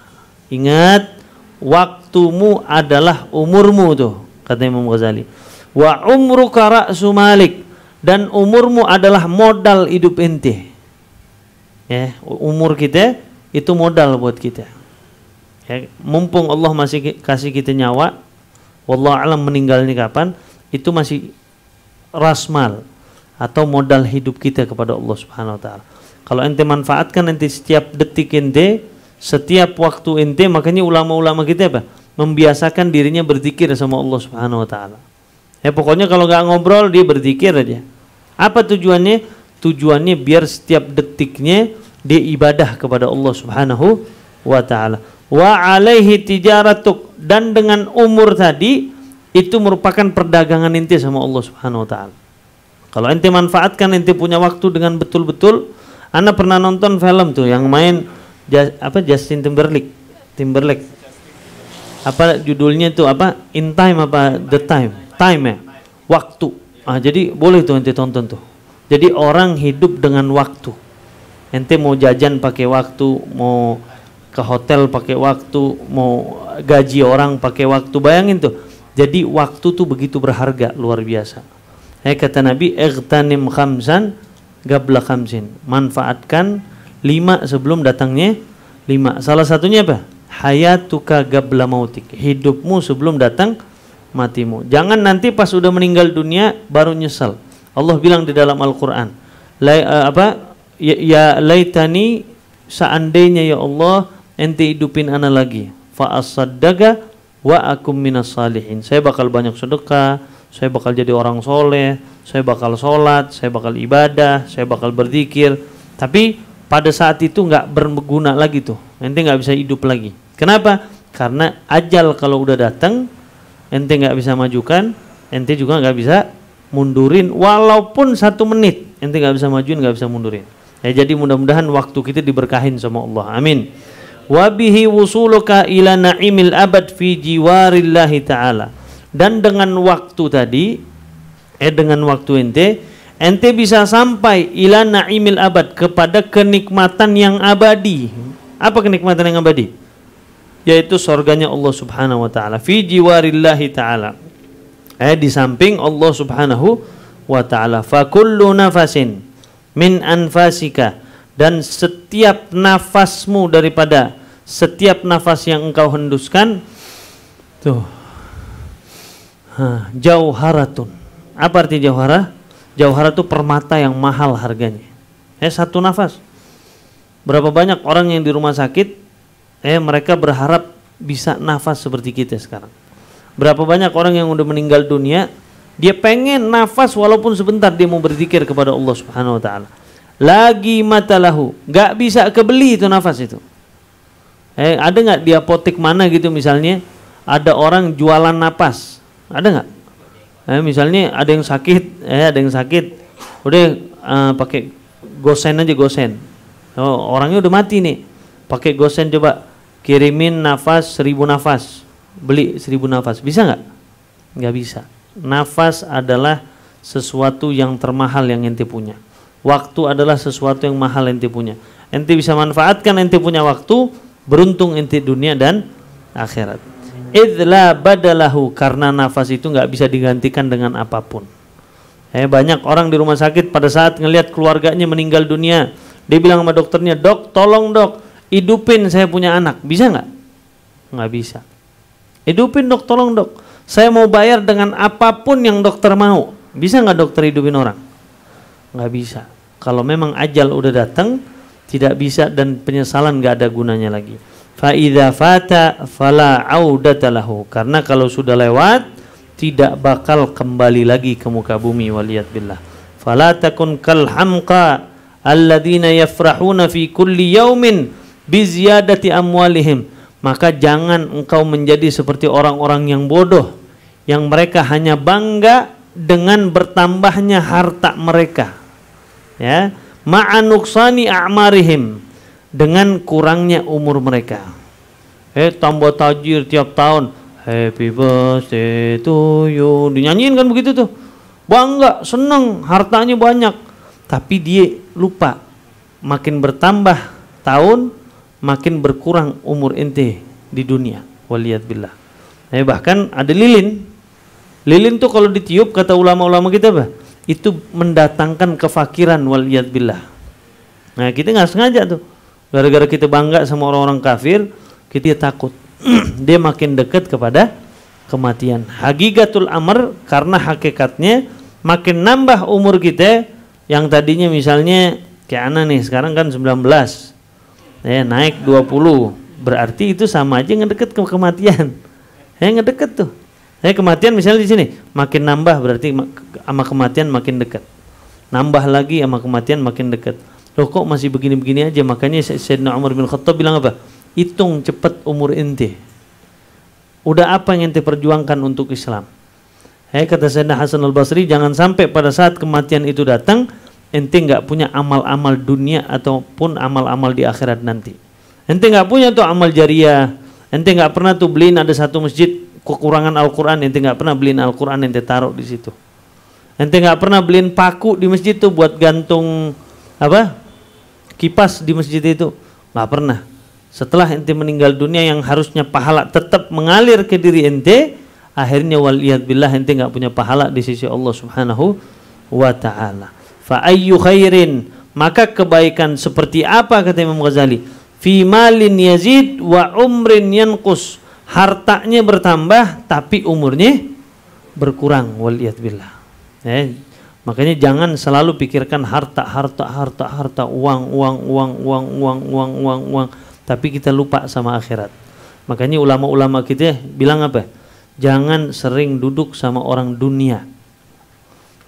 Ingat, waktumu adalah umurmu tuh, kata Imam Ghazali. Wa umruka ra'su malik, dan umurmu adalah modal hidup ente. Ya, umur kita itu modal buat kita. Ya, mumpung Allah masih kasih kita nyawa, wallahu alam meninggalnya kapan, itu masih rasmal atau modal hidup kita kepada Allah Subhanahu wa taala. Kalau ente manfaatkan ente setiap detik ente, setiap waktu ente, makanya ulama-ulama kita apa? Membiasakan dirinya berzikir sama Allah Subhanahu wa taala. Ya pokoknya kalau nggak ngobrol dia berzikir aja. Apa tujuannya? Tujuannya biar setiap detiknya dia ibadah kepada Allah Subhanahu wa taala. Wa alaihi tijaratuk, dan dengan umur tadi itu merupakan perdagangan ente sama Allah Subhanahu wa taala. Kalau ente manfaatkan ente punya waktu dengan betul-betul. Anda pernah nonton film tuh yang main Justin Timberlake. Apa judulnya tuh apa? In Time apa The Time? Time ya. Waktu. Jadi boleh tuh ente tonton tuh. Jadi orang hidup dengan waktu. Ente mau jajan pakai waktu, mau ke hotel pakai waktu, mau gaji orang pakai waktu. Bayangin tuh. Jadi waktu tuh begitu berharga, luar biasa. Kata Nabi, "Ightanim khamsan qabla khamsin." Manfaatkan 5 sebelum datangnya 5. Salah satunya apa? Hayatuka qabla mautik. Hidupmu sebelum datang matimu. Jangan nanti pas udah meninggal dunia baru nyesal. Allah bilang di dalam Al-Qur'an, ya laitani, seandainya ya Allah ente hidupin ana lagi, fa asaddaqa wa akum minas salihin. Saya bakal banyak sedekah, saya bakal jadi orang soleh, saya bakal sholat, saya bakal ibadah, saya bakal berzikir. Tapi pada saat itu nggak berguna lagi tuh, ente nggak bisa hidup lagi. Kenapa? Karena ajal kalau udah datang, ente nggak bisa majukan, ente juga nggak bisa mundurin, walaupun 1 menit, ente nggak bisa majuin, nggak bisa mundurin. Ya, jadi mudah-mudahan waktu kita diberkahin sama Allah. Amin. Wabihi wusuluka ila na'imil abad fi jiwarillahi ta'ala. Dan dengan waktu tadi, dengan waktu ente bisa sampai ila na'imil abad, kepada kenikmatan yang abadi. Apa kenikmatan yang abadi? Yaitu surganya Allah Subhanahu wa taala, fi jiwarillahi taala. Di samping Allah Subhanahu wa taala. Fa kullu nafasin min anfasika, dan setiap nafasmu daripada setiap nafas yang engkau hembuskan tuh, jauharatun. Apa arti jauhara? Jauhara itu permata yang mahal harganya. 1 nafas. Berapa banyak orang yang di rumah sakit, mereka berharap bisa nafas seperti kita sekarang. Berapa banyak orang yang udah meninggal dunia, dia pengen nafas walaupun sebentar dia mau berzikir kepada Allah Subhanahu wa taala. Lagi matalahu, nggak bisa kebeli itu nafas itu. Ada nggak di apotek mana gitu misalnya ada orang jualan napas, ada nggak? Misalnya ada yang sakit, udah pakai gosen aja gosen. Orangnya udah mati nih, pakai gosen coba kirimin nafas 1000 nafas, beli 1000 nafas, bisa nggak? Nggak bisa. Nafas adalah sesuatu yang termahal yang ente punya. Waktu adalah sesuatu yang mahal ente punya. Ente bisa manfaatkan ente punya waktu, beruntung ente dunia dan akhirat. Idla badalahu, karena nafas itu nggak bisa digantikan dengan apapun. Banyak orang di rumah sakit pada saat ngelihat keluarganya meninggal dunia, dia bilang sama dokternya, dok, tolong dok, hidupin saya punya anak. Bisa nggak? Nggak bisa. Hidupin dok, tolong dok, saya mau bayar dengan apapun yang dokter mau. Bisa nggak dokter hidupin orang? Nggak bisa. Kalau memang ajal udah datang, tidak bisa dan penyesalan nggak ada gunanya lagi. Fa idza fata fala audata lahu, karena kalau sudah lewat tidak bakal kembali lagi ke muka bumi, waliyad billah. Fala takun kal hamqa alladzina yafrahuna fi kulli yaumin bi ziyadati amwalihim, maka jangan engkau menjadi seperti orang-orang yang bodoh yang mereka hanya bangga dengan bertambahnya harta mereka, ya, ma'anuksani a'marihim, dengan kurangnya umur mereka. Tambah tajir tiap tahun, happy birthday to you, dinyanyiin kan begitu tuh, bangga, seneng, hartanya banyak, tapi dia lupa makin bertambah tahun makin berkurang umur ente di dunia, waliyad billah. Bahkan ada lilin tuh kalau ditiup kata ulama-ulama kita apa? Itu mendatangkan kefakiran, waliyad billah. Nah kita nggak sengaja tuh, gara-gara kita bangga sama orang-orang kafir, kita takut dia makin dekat kepada kematian. Haqiqatul amr, karena hakikatnya makin nambah umur kita, yang tadinya misalnya kayak anak nih sekarang kan 19, naik 20, berarti itu sama aja ngedeket ke kematian. Ngedeket tuh. Kematian misalnya di sini makin nambah, berarti sama kematian makin dekat. Nambah lagi sama kematian makin dekat. Loh kok masih begini-begini aja? Makanya Sayyidina Umar bin Khattab bilang apa? Hitung cepat umur ente. Udah apa yang ente perjuangkan untuk Islam? Kata Sayyidina Hasan al-Basri, jangan sampai pada saat kematian itu datang ente nggak punya amal-amal dunia ataupun amal-amal di akhirat nanti. Ente nggak punya tuh amal jariah. Ente nggak pernah tuh beliin, ada satu masjid kekurangan Al-Quran, ente nggak pernah beliin Al-Quran, ente taruh di situ. Ente nggak pernah beliin paku di masjid tuh buat gantung apa? Kipas di masjid itu, nggak pernah. Setelah ente meninggal dunia yang harusnya pahala tetap mengalir ke diri ente, akhirnya waliyad billah ente nggak punya pahala di sisi Allah Subhanahu wa taala. Fa ayyu khairin, maka kebaikan seperti apa kata Imam Ghazali? Fi malin yazid wa umrin yanqus, hartanya bertambah tapi umurnya berkurang, waliyad billah. Makanya jangan selalu pikirkan harta, uang, tapi kita lupa sama akhirat. Makanya ulama-ulama kita bilang apa? Jangan sering duduk sama orang dunia.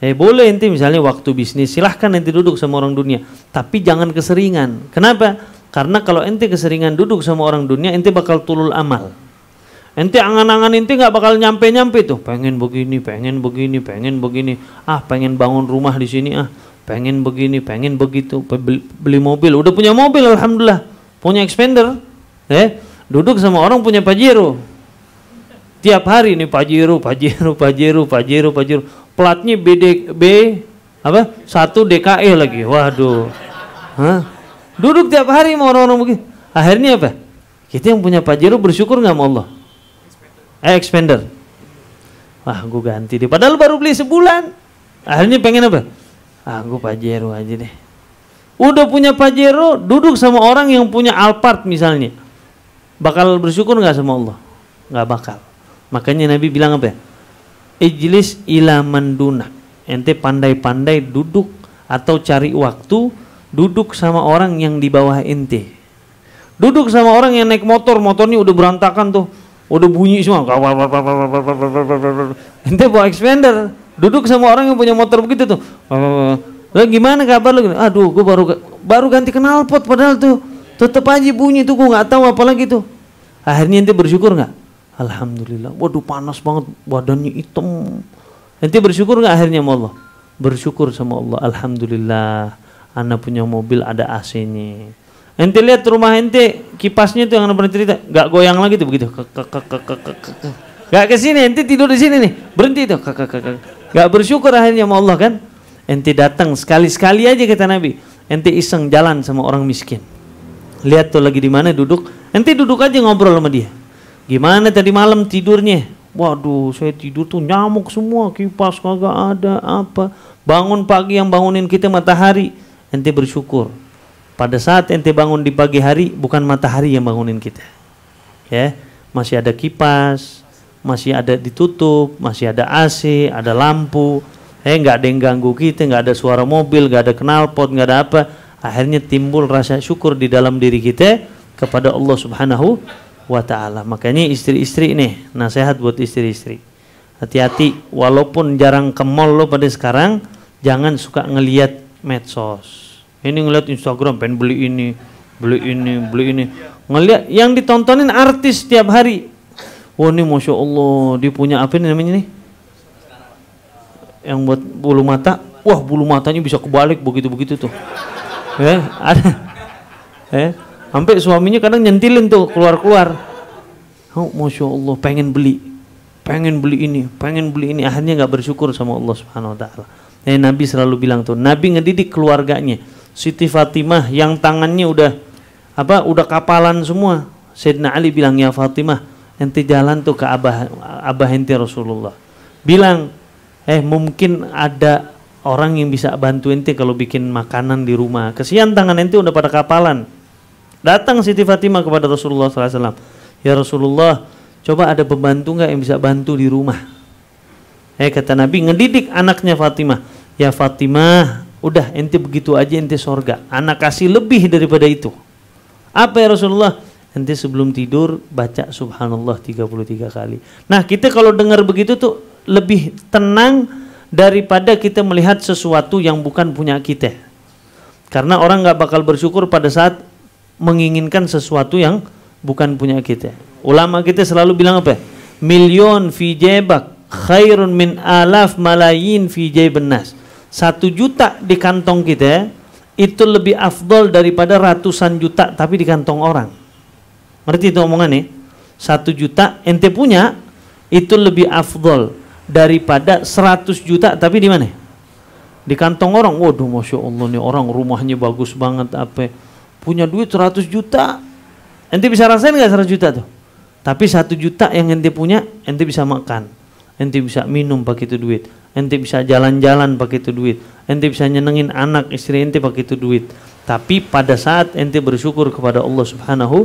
Boleh ente misalnya waktu bisnis, silahkan ente duduk sama orang dunia, tapi jangan keseringan. Kenapa? Karena kalau ente keseringan duduk sama orang dunia, ente bakal tulul amal. Ente angan-angan ente nggak bakal nyampe-nyampe tuh. Pengen begini, pengen begini. Pengen bangun rumah di sini, pengen begini, pengen begitu. Beli mobil, udah punya mobil, alhamdulillah. Punya expander, duduk sama orang punya Pajero. Tiap hari nih Pajero. Platnya B1 DKE lagi. Waduh. Duduk tiap hari sama orang-orang begini. Akhirnya apa? Kita yang punya Pajero bersyukur nggak sama Allah? Expander. Wah, gue ganti deh. Padahal baru beli sebulan. Akhirnya pengen apa? Gue Pajero aja deh. Udah punya Pajero, duduk sama orang yang punya Alphard misalnya, bakal bersyukur nggak sama Allah? Nggak bakal. Makanya Nabi bilang apa? Ijlis ila manduna. Ente pandai-pandai duduk atau cari waktu duduk sama orang yang di bawah ente. Duduk sama orang yang naik motor, motornya udah berantakan tuh. udah bunyi semua. Ente bawa expander, duduk sama orang yang punya motor begitu tuh. Lah gimana kabar lu? Aduh, gue baru ganti knalpot padahal tuh tetep aja bunyi tuh, gue nggak tahu apa lagi tuh. Akhirnya ente bersyukur nggak? Alhamdulillah. Waduh, panas banget, badannya hitam. Ente bersyukur nggak akhirnya sama Allah? Bersyukur sama Allah. Alhamdulillah, ana punya mobil ada AC-nya. Ente lihat rumah ente, kipasnya tuh yang ana pernah cerita, nggak goyang lagi tuh begitu. Nggak ke sini, ente tidur di sini nih, berhenti tuh. Nggak bersyukur akhirnya sama Allah kan? Ente datang sekali-sekali aja kata Nabi. Ente iseng jalan sama orang miskin. Lihat tuh lagi di mana duduk, ente duduk aja ngobrol sama dia. Gimana tadi malam tidurnya? Waduh, saya tidur tuh nyamuk semua, kipas kagak ada apa. Bangun pagi yang bangunin kita matahari. Ente bersyukur. Pada saat ente bangun di pagi hari, bukan matahari yang bangunin kita. Ya, masih ada kipas, masih ada ditutup, masih ada AC, ada lampu. Nggak ada yang ganggu kita, nggak ada suara mobil, nggak ada knalpot, nggak ada apa. Akhirnya timbul rasa syukur di dalam diri kita kepada Allah Subhanahu wa ta'ala. Makanya istri-istri nih, nasihat buat istri-istri. Hati-hati, walaupun jarang ke mall lo pada sekarang, jangan suka ngelihat medsos. Ini ngelihat Instagram, pengen beli ini, beli ini, beli ini. Ngelihat yang ditontonin artis tiap hari. Wah, ini Masya Allah, dia punya apa ini namanya nih? Yang buat bulu mata. Wah, bulu matanya bisa kebalik begitu-begitu tuh. Ada. Sampai suaminya kadang nyentilin tuh keluar-keluar. Oh, Masya Allah, pengen beli ini, pengen beli ini. Akhirnya nggak bersyukur sama Allah Subhanahu Wa Taala. Nabi selalu bilang tuh, Nabi ngedidik keluarganya. Siti Fatimah yang tangannya udah kapalan semua. Sayyidina Ali bilang, ya Fatimah, ente jalan tuh ke abah ente Rasulullah. Bilang, mungkin ada orang yang bisa bantu ente kalau bikin makanan di rumah. Kesian tangan ente udah pada kapalan. Datang Siti Fatimah kepada Rasulullah SAW. Ya Rasulullah, coba ada pembantu nggak yang bisa bantu di rumah? Kata Nabi, ngedidik anaknya Fatimah. Ya Fatimah, udah ente begitu aja ente sorga. Anak kasih lebih daripada itu. Apa ya Rasulullah? Ente sebelum tidur baca subhanallah 33 kali. Nah, kita kalau dengar begitu tuh lebih tenang daripada kita melihat sesuatu yang bukan punya kita. Karena orang nggak bakal bersyukur pada saat menginginkan sesuatu yang bukan punya kita. Ulama kita selalu bilang apa? Milyon fi jebak khairun min alaf malayin fi jebin nas. 1 juta di kantong kita itu lebih afdol daripada ratusan juta tapi di kantong orang. Ngerti itu omongannya? 1 juta ente punya itu lebih afdol daripada 100 juta tapi di mana? Di kantong orang. Waduh, Masya Allah nih orang rumahnya bagus banget, apa punya duit 100 juta. Ente bisa rasain nggak 100 juta tuh? Tapi 1 juta yang ente punya, ente bisa makan, ente bisa minum pakai itu duit, ente bisa jalan-jalan pakai itu duit, ente bisa nyenengin anak istri ente pakai itu duit. Tapi pada saat ente bersyukur kepada Allah Subhanahu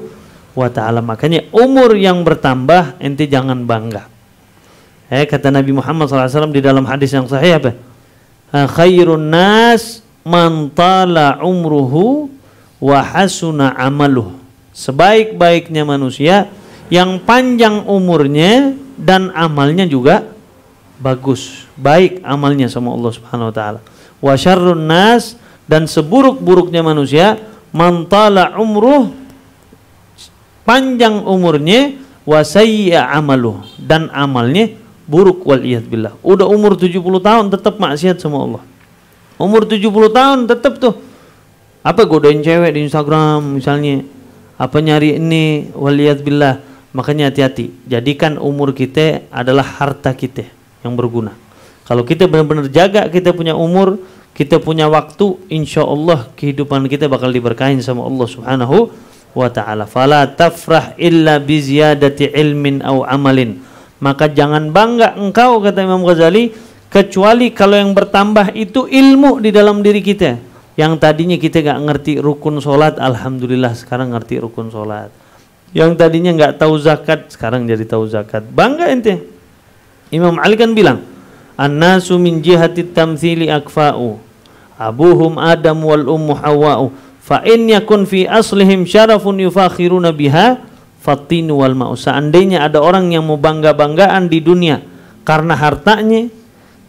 wa ta'ala, makanya umur yang bertambah ente jangan bangga. Kata Nabi Muhammad SAW di dalam hadis yang sahih apa? Khairun nas man tala umruhu wa hasuna amaluh. Sebaik-baiknya manusia yang panjang umurnya dan amalnya juga bagus, baik amalnya sama Allah Subhanahu wa taala. Wa syarrun nas, dan seburuk-buruknya manusia man tala umruh, panjang umurnya, wa sayyi'a amaluh, dan amalnya buruk, wal iyad billah. Udah umur 70 tahun tetap maksiat sama Allah. Umur 70 tahun tetap tuh apa godain cewek di Instagram misalnya, apa nyari ini, wal iyad billah. Makanya hati-hati, jadikan umur kita adalah harta kita yang berguna. Kalau kita benar-benar jaga kita punya umur, kita punya waktu, insya Allah kehidupan kita bakal diberkahin sama Allah Subhanahu wa ta'ala. Fala tafrah illa biziyadati ilmin au amalin. Maka jangan bangga engkau, kata Imam Ghazali, kecuali kalau yang bertambah itu ilmu di dalam diri kita. Yang tadinya kita gak ngerti rukun sholat, alhamdulillah sekarang ngerti rukun sholat. Yang tadinya nggak tahu zakat, sekarang jadi tahu zakat. Bangga ente. Imam Ali kan bilang, an-nasu min jihati tamthili akfa'u, abuhum Adam wal ummu Hawwa'u, fa in yakun fi aslihim syarafun yufakhiruna biha, fatinu wal ma'u. Seandainya ada orang yang mau bangga-banggaan di dunia karena hartanya,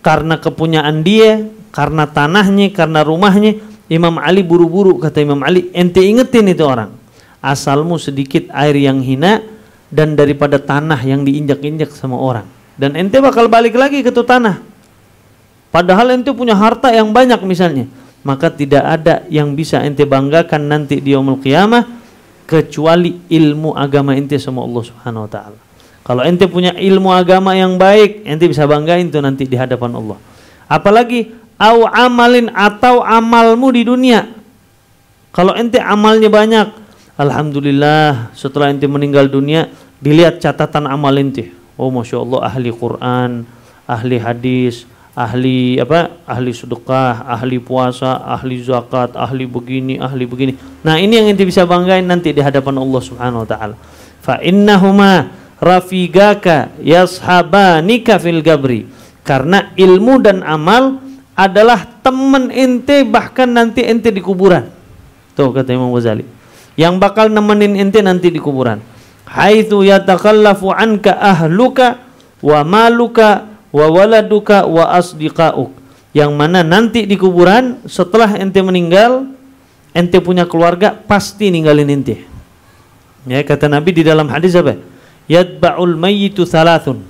karena kepunyaan dia, karena tanahnya, karena rumahnya, Imam Ali buru-buru, kata Imam Ali, ente ingetin itu orang, asalmu sedikit air yang hina dan daripada tanah yang diinjak-injak sama orang, dan ente bakal balik lagi ke itu tanah. Padahal ente punya harta yang banyak misalnya, maka tidak ada yang bisa ente banggakan nanti di yaumul qiyamah kecuali ilmu agama ente sama Allah Subhanahu wa taala. Kalau ente punya ilmu agama yang baik, ente bisa banggain tuh nanti di hadapan Allah. Apalagi au amalin, atau amalmu di dunia. Kalau ente amalnya banyak, alhamdulillah, setelah ente meninggal dunia dilihat catatan amal ente. Oh, masya Allah, ahli Quran, ahli hadis, ahli apa? Ahli sedekah, ahli puasa, ahli zakat, ahli begini, ahli begini. Nah, ini yang ente bisa banggain nanti di hadapan Allah Subhanahu wa taala. Fa innahuma rafigaka yashabanika fil gabri. Karena ilmu dan amal adalah teman ente bahkan nanti ente di kuburan. Tuh kata Imam Ghazali, yang bakal nemenin ente nanti di kuburan. Haitsu yatakallafu anka ahluka wa maluka wa waladuka wa asdiqauk. Yang mana nanti di kuburan setelah ente meninggal, ente punya keluarga pasti ninggalin ente. Ya, kata Nabi di dalam hadis apa? Yatba'ul mayyitu thalathun.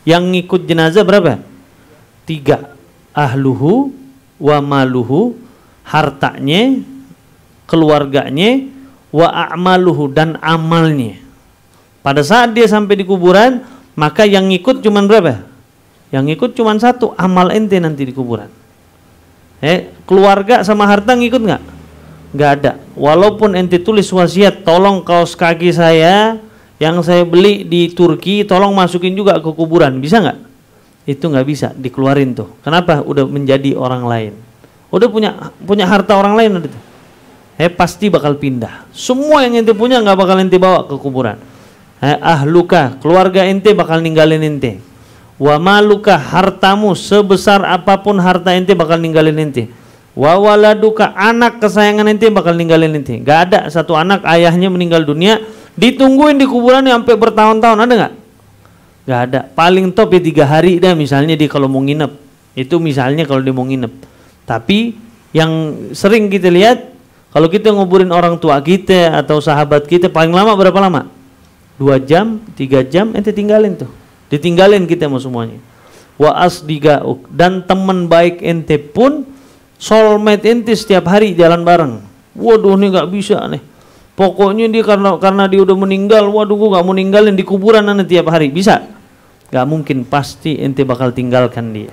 Yang ngikut jenazah berapa? 3. Ahluhu wa maluhu, hartanya, keluarganya, wa a'maluhu, dan amalnya. Pada saat dia sampai di kuburan, maka yang ngikut cuman berapa? Yang ngikut cuman 1, amal ente nanti di kuburan. Keluarga sama harta ngikut nggak? Nggak ada. Walaupun ente tulis wasiat, tolong kaos kaki saya yang saya beli di Turki tolong masukin juga ke kuburan, bisa nggak? Itu nggak bisa, dikeluarin tuh. Kenapa? Udah menjadi orang lain, udah punya harta orang lain udah tuh. Pasti bakal pindah. Semua yang ente punya nggak bakal ente bawa ke kuburan. Ahluka, keluarga ente bakal ninggalin ente. Wa maluka, hartamu sebesar apapun harta ente bakal ninggalin ente. Wa waladuka, anak kesayangan ente bakal ninggalin ente. Nggak ada satu anak ayahnya meninggal dunia ditungguin di kuburan sampai bertahun-tahun, ada nggak? Nggak ada. Paling top ya 3 hari dah misalnya dia kalau mau nginep. Itu misalnya kalau dia mau nginep. Tapi yang sering kita lihat, kalau kita nguburin orang tua kita atau sahabat kita, paling lama berapa lama? 2 jam, 3 jam, ente tinggalin tuh. Ditinggalin kita mau semuanya. Wa asdiqauk, dan teman baik ente pun soulmate ente setiap hari jalan bareng. Waduh, ini nggak bisa nih. Pokoknya dia karena dia udah meninggal, waduh gua gak mau ninggalin di kuburan nanti tiap hari. Bisa? Gak mungkin, pasti ente bakal tinggalkan dia.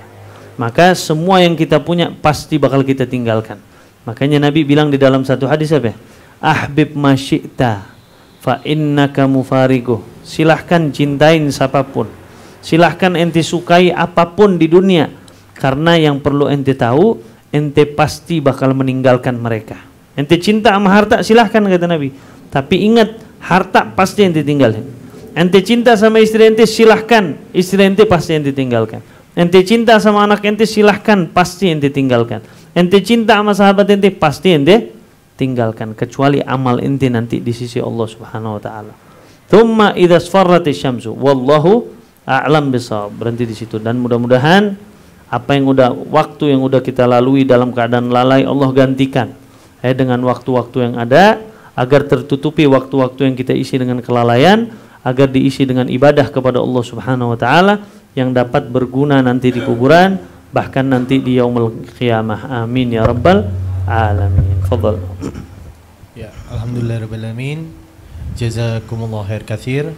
Maka semua yang kita punya pasti bakal kita tinggalkan. Makanya Nabi bilang di dalam satu hadis apa? Ahbib ma syi'ta fa innaka mufariquh. Silahkan cintain siapapun, silahkan ente sukai apapun di dunia, karena yang perlu ente tahu, ente pasti bakal meninggalkan mereka. Ente cinta sama harta silahkan kata Nabi, tapi ingat harta pasti ente tinggalkan. Ente cinta sama istri ente silahkan, istri ente pasti ente tinggalkan. Ente cinta sama anak ente silahkan, pasti ente tinggalkan. Ente cinta sama sahabat ente pasti ente tinggalkan, kecuali amal ente nanti di sisi Allah Subhanahu wa taala. Tsumma idza sfarratis syamsu wallahu a'lam bissawab. Berhenti di situ, dan mudah-mudahan apa yang waktu yang udah kita lalui dalam keadaan lalai Allah gantikan dengan waktu-waktu yang ada, agar tertutupi waktu-waktu yang kita isi dengan kelalaian, agar diisi dengan ibadah kepada Allah Subhanahu wa taala yang dapat berguna nanti di kuburan, bahkan nanti di yaumul qiyamah. Amin ya rabbal alamin. Fadhal. Ya, alhamdulillahirabbil alamin. Jazakumullah khair katsir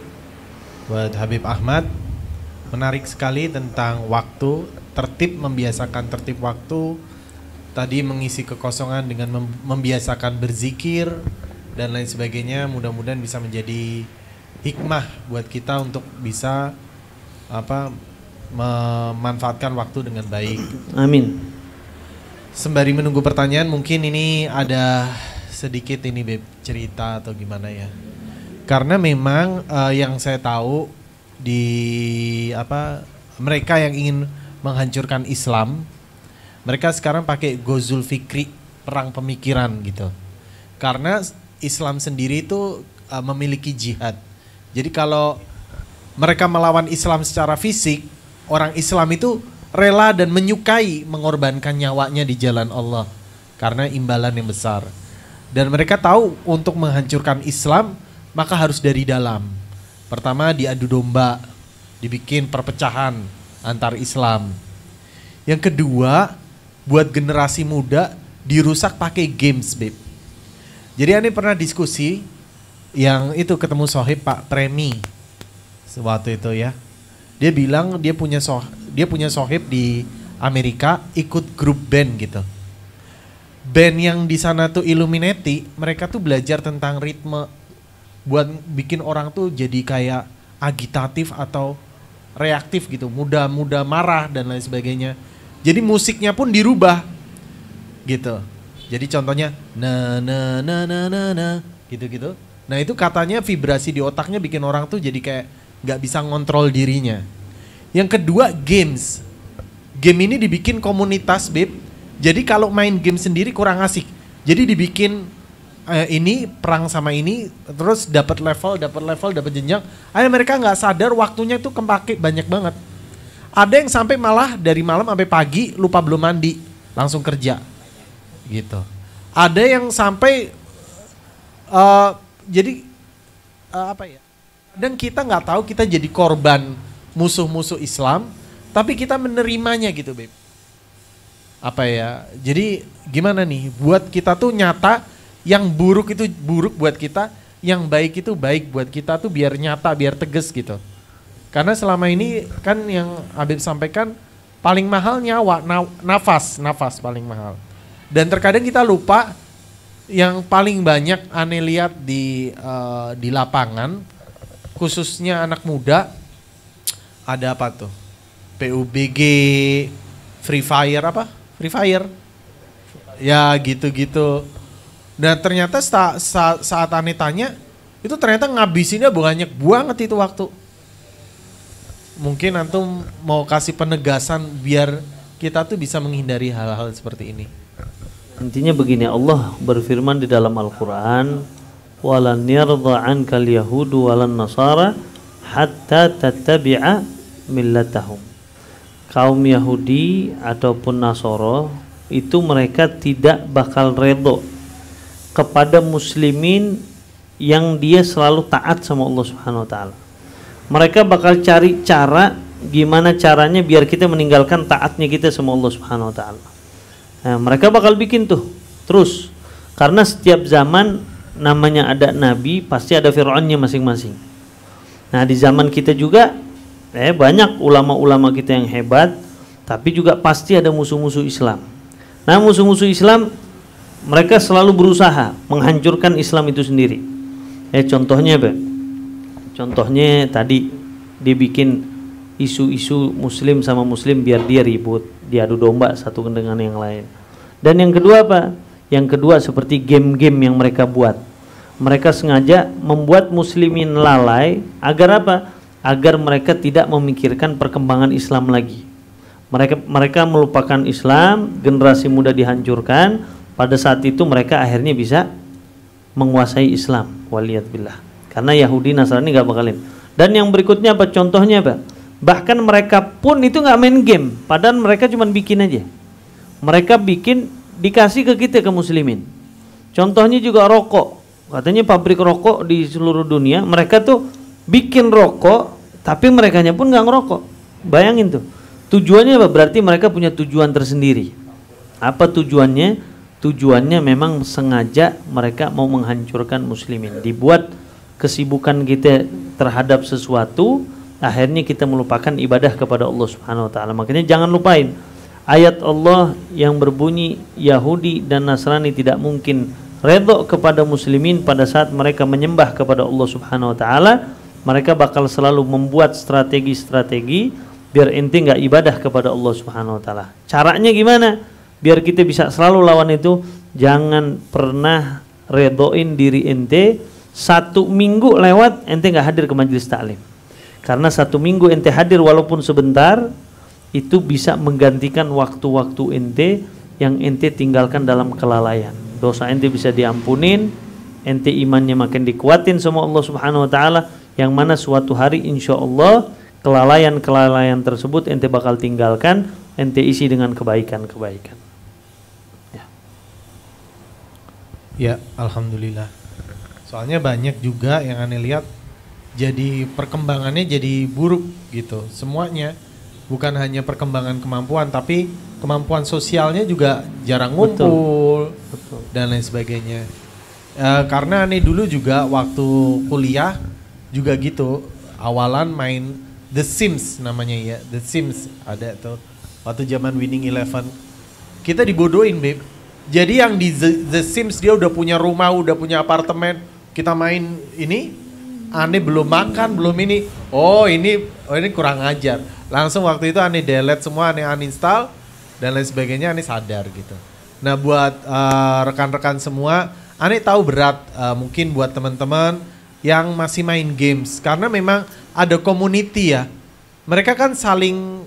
buat Habib Ahmad. Menarik sekali tentang waktu, membiasakan tertib waktu. Tadi mengisi kekosongan dengan membiasakan berzikir dan lain sebagainya. Mudah-mudahan bisa menjadi hikmah buat kita untuk bisa memanfaatkan waktu dengan baik. Amin. Sembari menunggu pertanyaan, mungkin ini ada sedikit ini Beb, cerita atau gimana ya. Karena memang yang saya tahu di mereka yang ingin menghancurkan Islam, mereka sekarang pakai Ghazul Fikri, perang pemikiran gitu. Karena Islam sendiri itu memiliki jihad. Jadi kalau mereka melawan Islam secara fisik, orang Islam itu rela dan menyukai mengorbankan nyawanya di jalan Allah karena imbalan yang besar. Dan mereka tahu untuk menghancurkan Islam maka harus dari dalam. Pertama diadu domba, dibikin perpecahan antar Islam. Yang kedua, buat generasi muda dirusak pakai games, Beb. Jadi Ane pernah diskusi yang itu ketemu sohib Pak Premi waktu itu ya. Dia bilang dia punya sohib di Amerika ikut grup band gitu. Band yang di sana tuh Illuminati, mereka tuh belajar tentang ritme buat bikin orang tuh jadi kayak agitatif atau reaktif gitu, mudah marah dan lain sebagainya. Jadi musiknya pun dirubah gitu. Jadi contohnya na gitu. Nah itu katanya vibrasi di otaknya bikin orang tuh jadi kayak nggak bisa ngontrol dirinya. Yang kedua games. Game ini dibikin komunitas, Beb. Jadi kalau main game sendiri kurang asik. Jadi dibikin ini perang sama ini, terus dapat level, dapat jenjang. Akhirnya mereka nggak sadar waktunya itu kepake banyak banget. Ada yang sampai malah dari malam sampai pagi lupa belum mandi, langsung kerja, gitu. Ada yang sampai Dan kita nggak tahu kita jadi korban musuh-musuh Islam, tapi kita menerimanya gitu, Beb. Jadi gimana nih? Buat kita tuh nyata, yang buruk itu buruk buat kita, yang baik itu baik buat kita tuh biar nyata, biar tegas gitu. Karena selama ini kan yang Habib sampaikan paling mahal nyawa, nafas paling mahal. Dan terkadang kita lupa yang paling banyak Ane lihat di lapangan, khususnya anak muda, ada apa tuh? PUBG, Free Fire. Ya gitu-gitu. Dan ternyata saat Ane tanya, itu ternyata ngabisinnya banyak banget itu waktu. Mungkin antum mau kasih penegasan biar kita tuh bisa menghindari hal-hal seperti ini. Intinya begini, Allah berfirman di dalam Al-Quran, walan yardha ankal yahudu walan nasara hatta tattabi'a millatahum. Kaum Yahudi ataupun Nasara itu mereka tidak bakal redho kepada muslimin yang dia selalu taat sama Allah Subhanahu wa taala. Mereka bakal cari cara gimana caranya biar kita meninggalkan taatnya kita sama Allah Subhanahu wa taala. Nah, mereka bakal bikin tuh terus. Karena setiap zaman namanya ada nabi, pasti ada Fir'aunnya masing-masing. Nah, di zaman kita juga banyak ulama-ulama kita yang hebat, tapi juga pasti ada musuh-musuh Islam. Nah, musuh-musuh Islam mereka selalu berusaha menghancurkan Islam itu sendiri. Contohnya apa? Contohnya tadi dibikin isu-isu muslim sama muslim biar dia ribut, diadu domba satu dengan yang lain. Dan yang kedua apa? Yang kedua seperti game-game yang mereka buat. Mereka sengaja membuat muslimin lalai agar apa? Agar mereka tidak memikirkan perkembangan Islam lagi. Mereka melupakan Islam, generasi muda dihancurkan. Pada saat itu mereka akhirnya bisa menguasai Islam. Waliyadbillah. Karena Yahudi Nasrani gak bakalin. Dan yang berikutnya apa? Contohnya apa? Bahkan mereka pun itu gak main game. Padahal mereka cuma bikin aja. Mereka bikin dikasih ke kita, ke muslimin. Contohnya juga rokok. Katanya pabrik rokok di seluruh dunia, mereka tuh bikin rokok, tapi merekanya pun gak ngerokok. Bayangin tuh. Tujuannya apa? Berarti mereka punya tujuan tersendiri. Apa tujuannya? Tujuannya memang sengaja mereka mau menghancurkan muslimin. Dibuat kesibukan kita terhadap sesuatu, akhirnya kita melupakan ibadah kepada Allah Subhanahu wa taala. Makanya jangan lupain ayat Allah yang berbunyi Yahudi dan Nasrani tidak mungkin redho kepada muslimin pada saat mereka menyembah kepada Allah Subhanahu wa taala. Mereka bakal selalu membuat strategi-strategi biar ente enggak ibadah kepada Allah Subhanahu wa taala. Caranya gimana? Biar kita bisa selalu lawan itu, jangan pernah redoin diri ente 1 minggu lewat ente nggak hadir ke majelis taklim. Karena 1 minggu ente hadir walaupun sebentar, itu bisa menggantikan waktu-waktu ente yang ente tinggalkan dalam kelalaian. Dosa ente bisa diampunin, ente imannya makin dikuatin sama Allah Subhanahu wa taala, yang mana suatu hari insya Allah kelalaian tersebut ente bakal tinggalkan, ente isi dengan kebaikan-kebaikan. Ya, alhamdulillah. Soalnya banyak juga yang aneh lihat jadi perkembangannya jadi buruk gitu. Semuanya bukan hanya perkembangan kemampuan, tapi kemampuan sosialnya juga jarang ngumpul. Betul. Dan lain sebagainya. Karena aneh dulu juga waktu kuliah juga gitu. Awalan main The Sims namanya ya, The Sims ada tuh. Waktu zaman Winning Eleven kita dibodohin, Beb. Jadi yang di The Sims dia udah punya rumah, udah punya apartemen. Kita main ini, aneh belum makan, belum ini. Oh ini kurang ajar. Langsung waktu itu aneh delete semua, aneh uninstall dan lain sebagainya, aneh sadar gitu. Nah buat rekan-rekan semua, aneh tahu berat mungkin buat teman-teman yang masih main games. Karena memang ada community ya. Mereka kan saling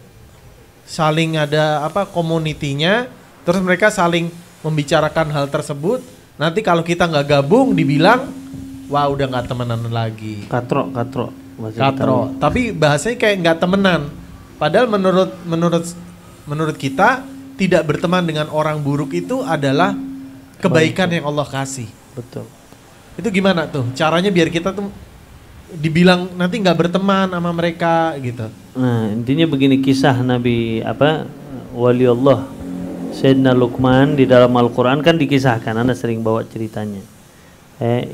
ada community-nya, terus mereka saling membicarakan hal tersebut. Nanti kalau kita nggak gabung dibilang wah udah nggak temenan lagi. Katro. Tapi bahasanya kayak nggak temenan. Padahal menurut kita tidak berteman dengan orang buruk itu adalah kebaikan yang Allah kasih. Betul. Itu gimana tuh caranya biar kita tuh dibilang nanti nggak berteman sama mereka gitu. Nah intinya begini, kisah Nabi waliullah Sayyidina Luqman di dalam Al-Quran kan dikisahkan, Anda sering bawa ceritanya.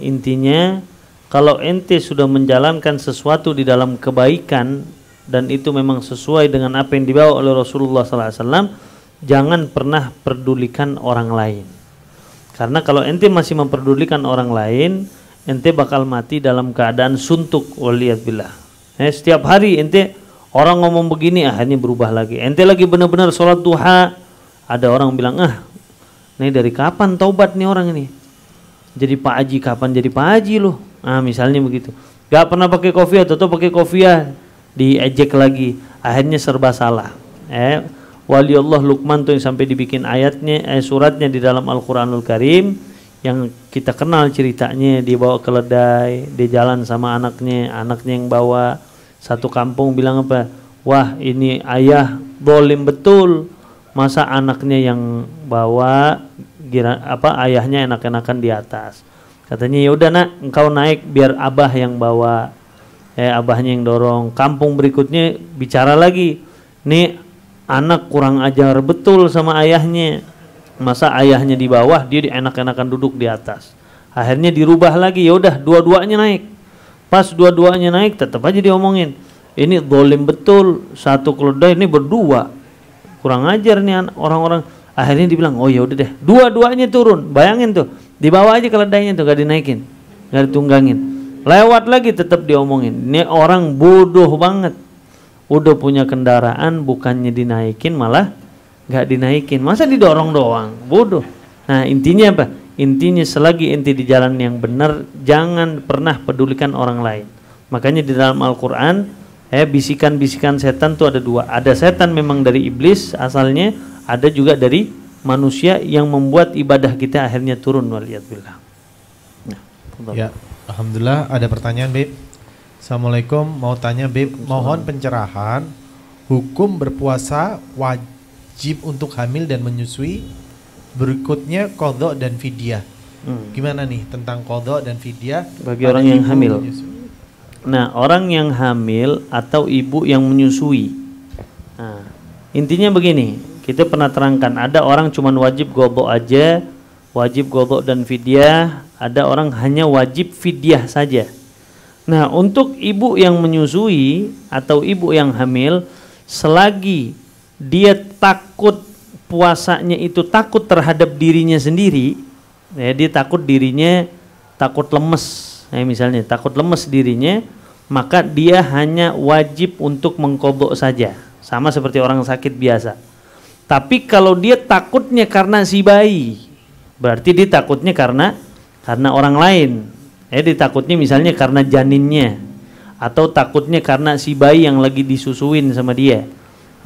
Intinya kalau ente sudah menjalankan sesuatu di dalam kebaikan dan itu memang sesuai dengan apa yang dibawa oleh Rasulullah SAW, jangan pernah pedulikan orang lain. Karena kalau ente masih memperdulikan orang lain, ente bakal mati dalam keadaan suntuk, waliyadzubillah. Setiap hari ente orang ngomong begini, akhirnya berubah lagi. Ente lagi benar-benar sholat duha, ada orang bilang, ini dari kapan taubat nih orang ini? Jadi Pak Haji, kapan jadi Pak Haji loh? Nah misalnya begitu. Gak pernah pakai kopiah, atau pakai kopiah, diejek lagi. Akhirnya serba salah. Waliullah Luqman tuh yang sampai dibikin ayatnya, suratnya di dalam Al-Quranul Karim, yang kita kenal ceritanya, dia bawa keledai, dia jalan sama anaknya yang bawa. Satu kampung bilang apa? Wah ini ayah dolim betul. Masa anaknya yang bawa, ayahnya enak-enakan di atas. Katanya ya udah nak, engkau naik biar abah yang bawa. Abahnya yang dorong. Kampung berikutnya bicara lagi. Nih anak kurang ajar betul sama ayahnya. Masa ayahnya di bawah, dia enak-enakan duduk di atas. Akhirnya dirubah lagi. Ya udah dua-duanya naik. Pas dua-duanya naik tetap aja diomongin. Ini dolim betul, satu keledai ini berdua. Kurang ajar nih orang-orang. Akhirnya dibilang, oh ya udah deh, dua-duanya turun. Bayangin tuh, dibawa aja keledainya tuh, gak dinaikin, gak ditunggangin. Lewat lagi tetap diomongin. Ini orang bodoh banget. Udah punya kendaraan, bukannya dinaikin malah gak dinaikin. Masa didorong doang, bodoh. Nah intinya apa? Intinya selagi ente di jalan yang benar, jangan pernah pedulikan orang lain. Makanya di dalam Al-Quran, bisikan-bisikan setan tuh ada dua. Ada setan memang dari iblis asalnya, ada juga dari manusia yang membuat ibadah kita akhirnya turun, waliyadzubillah. Ya, alhamdulillah ada pertanyaan, Beb. Assalamualaikum, mau tanya Beb, mohon pencerahan hukum berpuasa wajib untuk hamil dan menyusui. Berikutnya qadha dan fidyah. Gimana nih tentang qadha dan fidyah bagi orang yang hamil? Nah, orang yang hamil atau ibu yang menyusui. Nah, intinya begini, kita pernah terangkan, ada orang cuman wajib qadha aja, wajib qadha dan fidyah, ada orang hanya wajib fidyah saja. Nah, untuk ibu yang menyusui atau ibu yang hamil, selagi dia takut puasanya itu takut terhadap dirinya sendiri, dia takut dirinya takut lemes. Misalnya takut lemes dirinya, maka dia hanya wajib untuk mengqadha saja, sama seperti orang sakit biasa. Tapi kalau dia takutnya karena si bayi, berarti dia takutnya karena orang lain. Dia takutnya misalnya karena janinnya, atau takutnya karena si bayi yang lagi disusuin sama dia.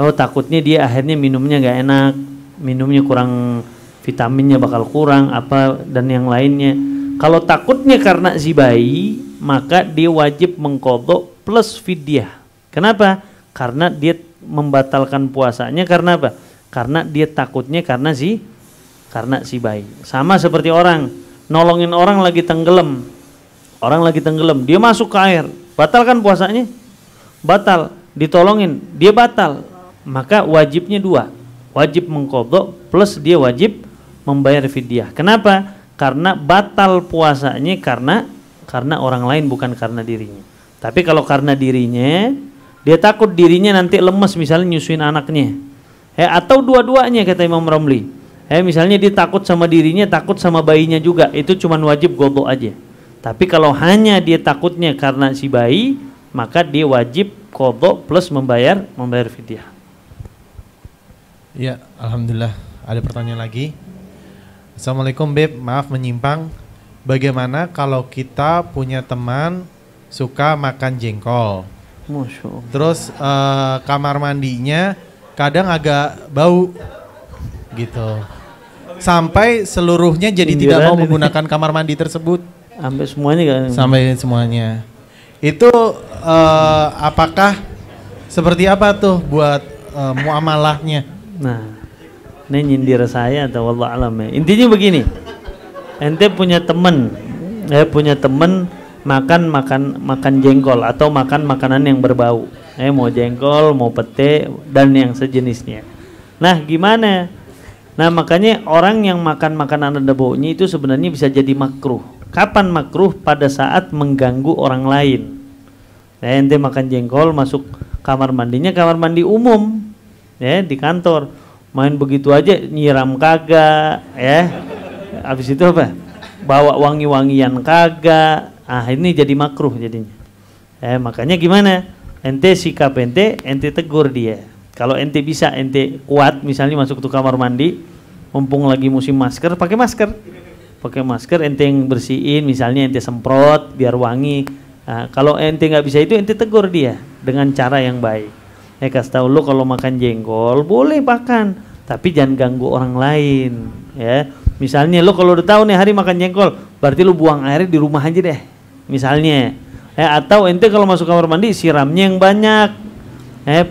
Oh takutnya dia akhirnya minumnya gak enak, minumnya kurang, vitaminnya bakal kurang apa dan yang lainnya. Kalau takutnya karena si bayi, maka dia wajib mengqadha plus fidyah. Kenapa? Karena dia membatalkan puasanya karena apa? Karena dia takutnya karena si bayi. Sama seperti orang nolongin orang lagi tenggelam. Orang lagi tenggelam, dia masuk ke air, batalkan puasanya? Batal. Ditolongin, dia batal. Maka wajibnya dua. Wajib mengqadha plus dia wajib membayar fidyah. Kenapa? Karena batal puasanya karena orang lain, bukan karena dirinya. Tapi kalau karena dirinya, dia takut dirinya nanti lemes misalnya nyusuin anaknya. Atau dua-duanya kata Imam Ramli. Misalnya dia takut sama dirinya, takut sama bayinya juga, itu cuman wajib qadha aja. Tapi kalau hanya dia takutnya karena si bayi, maka dia wajib qadha plus membayar fidyah. Ya, alhamdulillah. Ada pertanyaan lagi. Assalamualaikum Beb, maaf menyimpang. Bagaimana kalau kita punya teman suka makan jengkol? Masya Allah. Terus kamar mandinya kadang agak bau gitu. Sampai seluruhnya jadi tidak mau menggunakan kamar mandi tersebut. Sampai semuanya kan? Sampai semuanya. Itu apakah seperti apa tuh buat muamalahnya? Nah, ini nyindir saya atau wallah alam ya. Intinya begini. Ente punya temen makan jengkol atau makan makanan yang berbau. Mau jengkol, mau pete dan yang sejenisnya. Nah, gimana? Nah, makanya orang yang makan makanan ada baunya itu sebenarnya bisa jadi makruh. Kapan makruh? Pada saat mengganggu orang lain. Ente makan jengkol masuk kamar mandinya, kamar mandi umum, di kantor, main begitu aja nyiram kagak, habis itu apa? Bawa wangi-wangian kagak. Ini jadi makruh jadinya. Makanya gimana? Ente sikap ente tegur dia. Kalau ente bisa, ente kuat, misalnya masuk ke kamar mandi, mumpung lagi musim masker, pakai masker, ente yang bersihin, misalnya ente semprot biar wangi. Kalau ente nggak bisa itu, ente tegur dia dengan cara yang baik. Kasih tahu lo kalau makan jengkol boleh makan, tapi jangan ganggu orang lain. Misalnya lo kalau udah tahu nih hari makan jengkol, berarti lo buang airnya di rumah aja deh, misalnya. Atau ente kalau masuk kamar mandi siramnya yang banyak.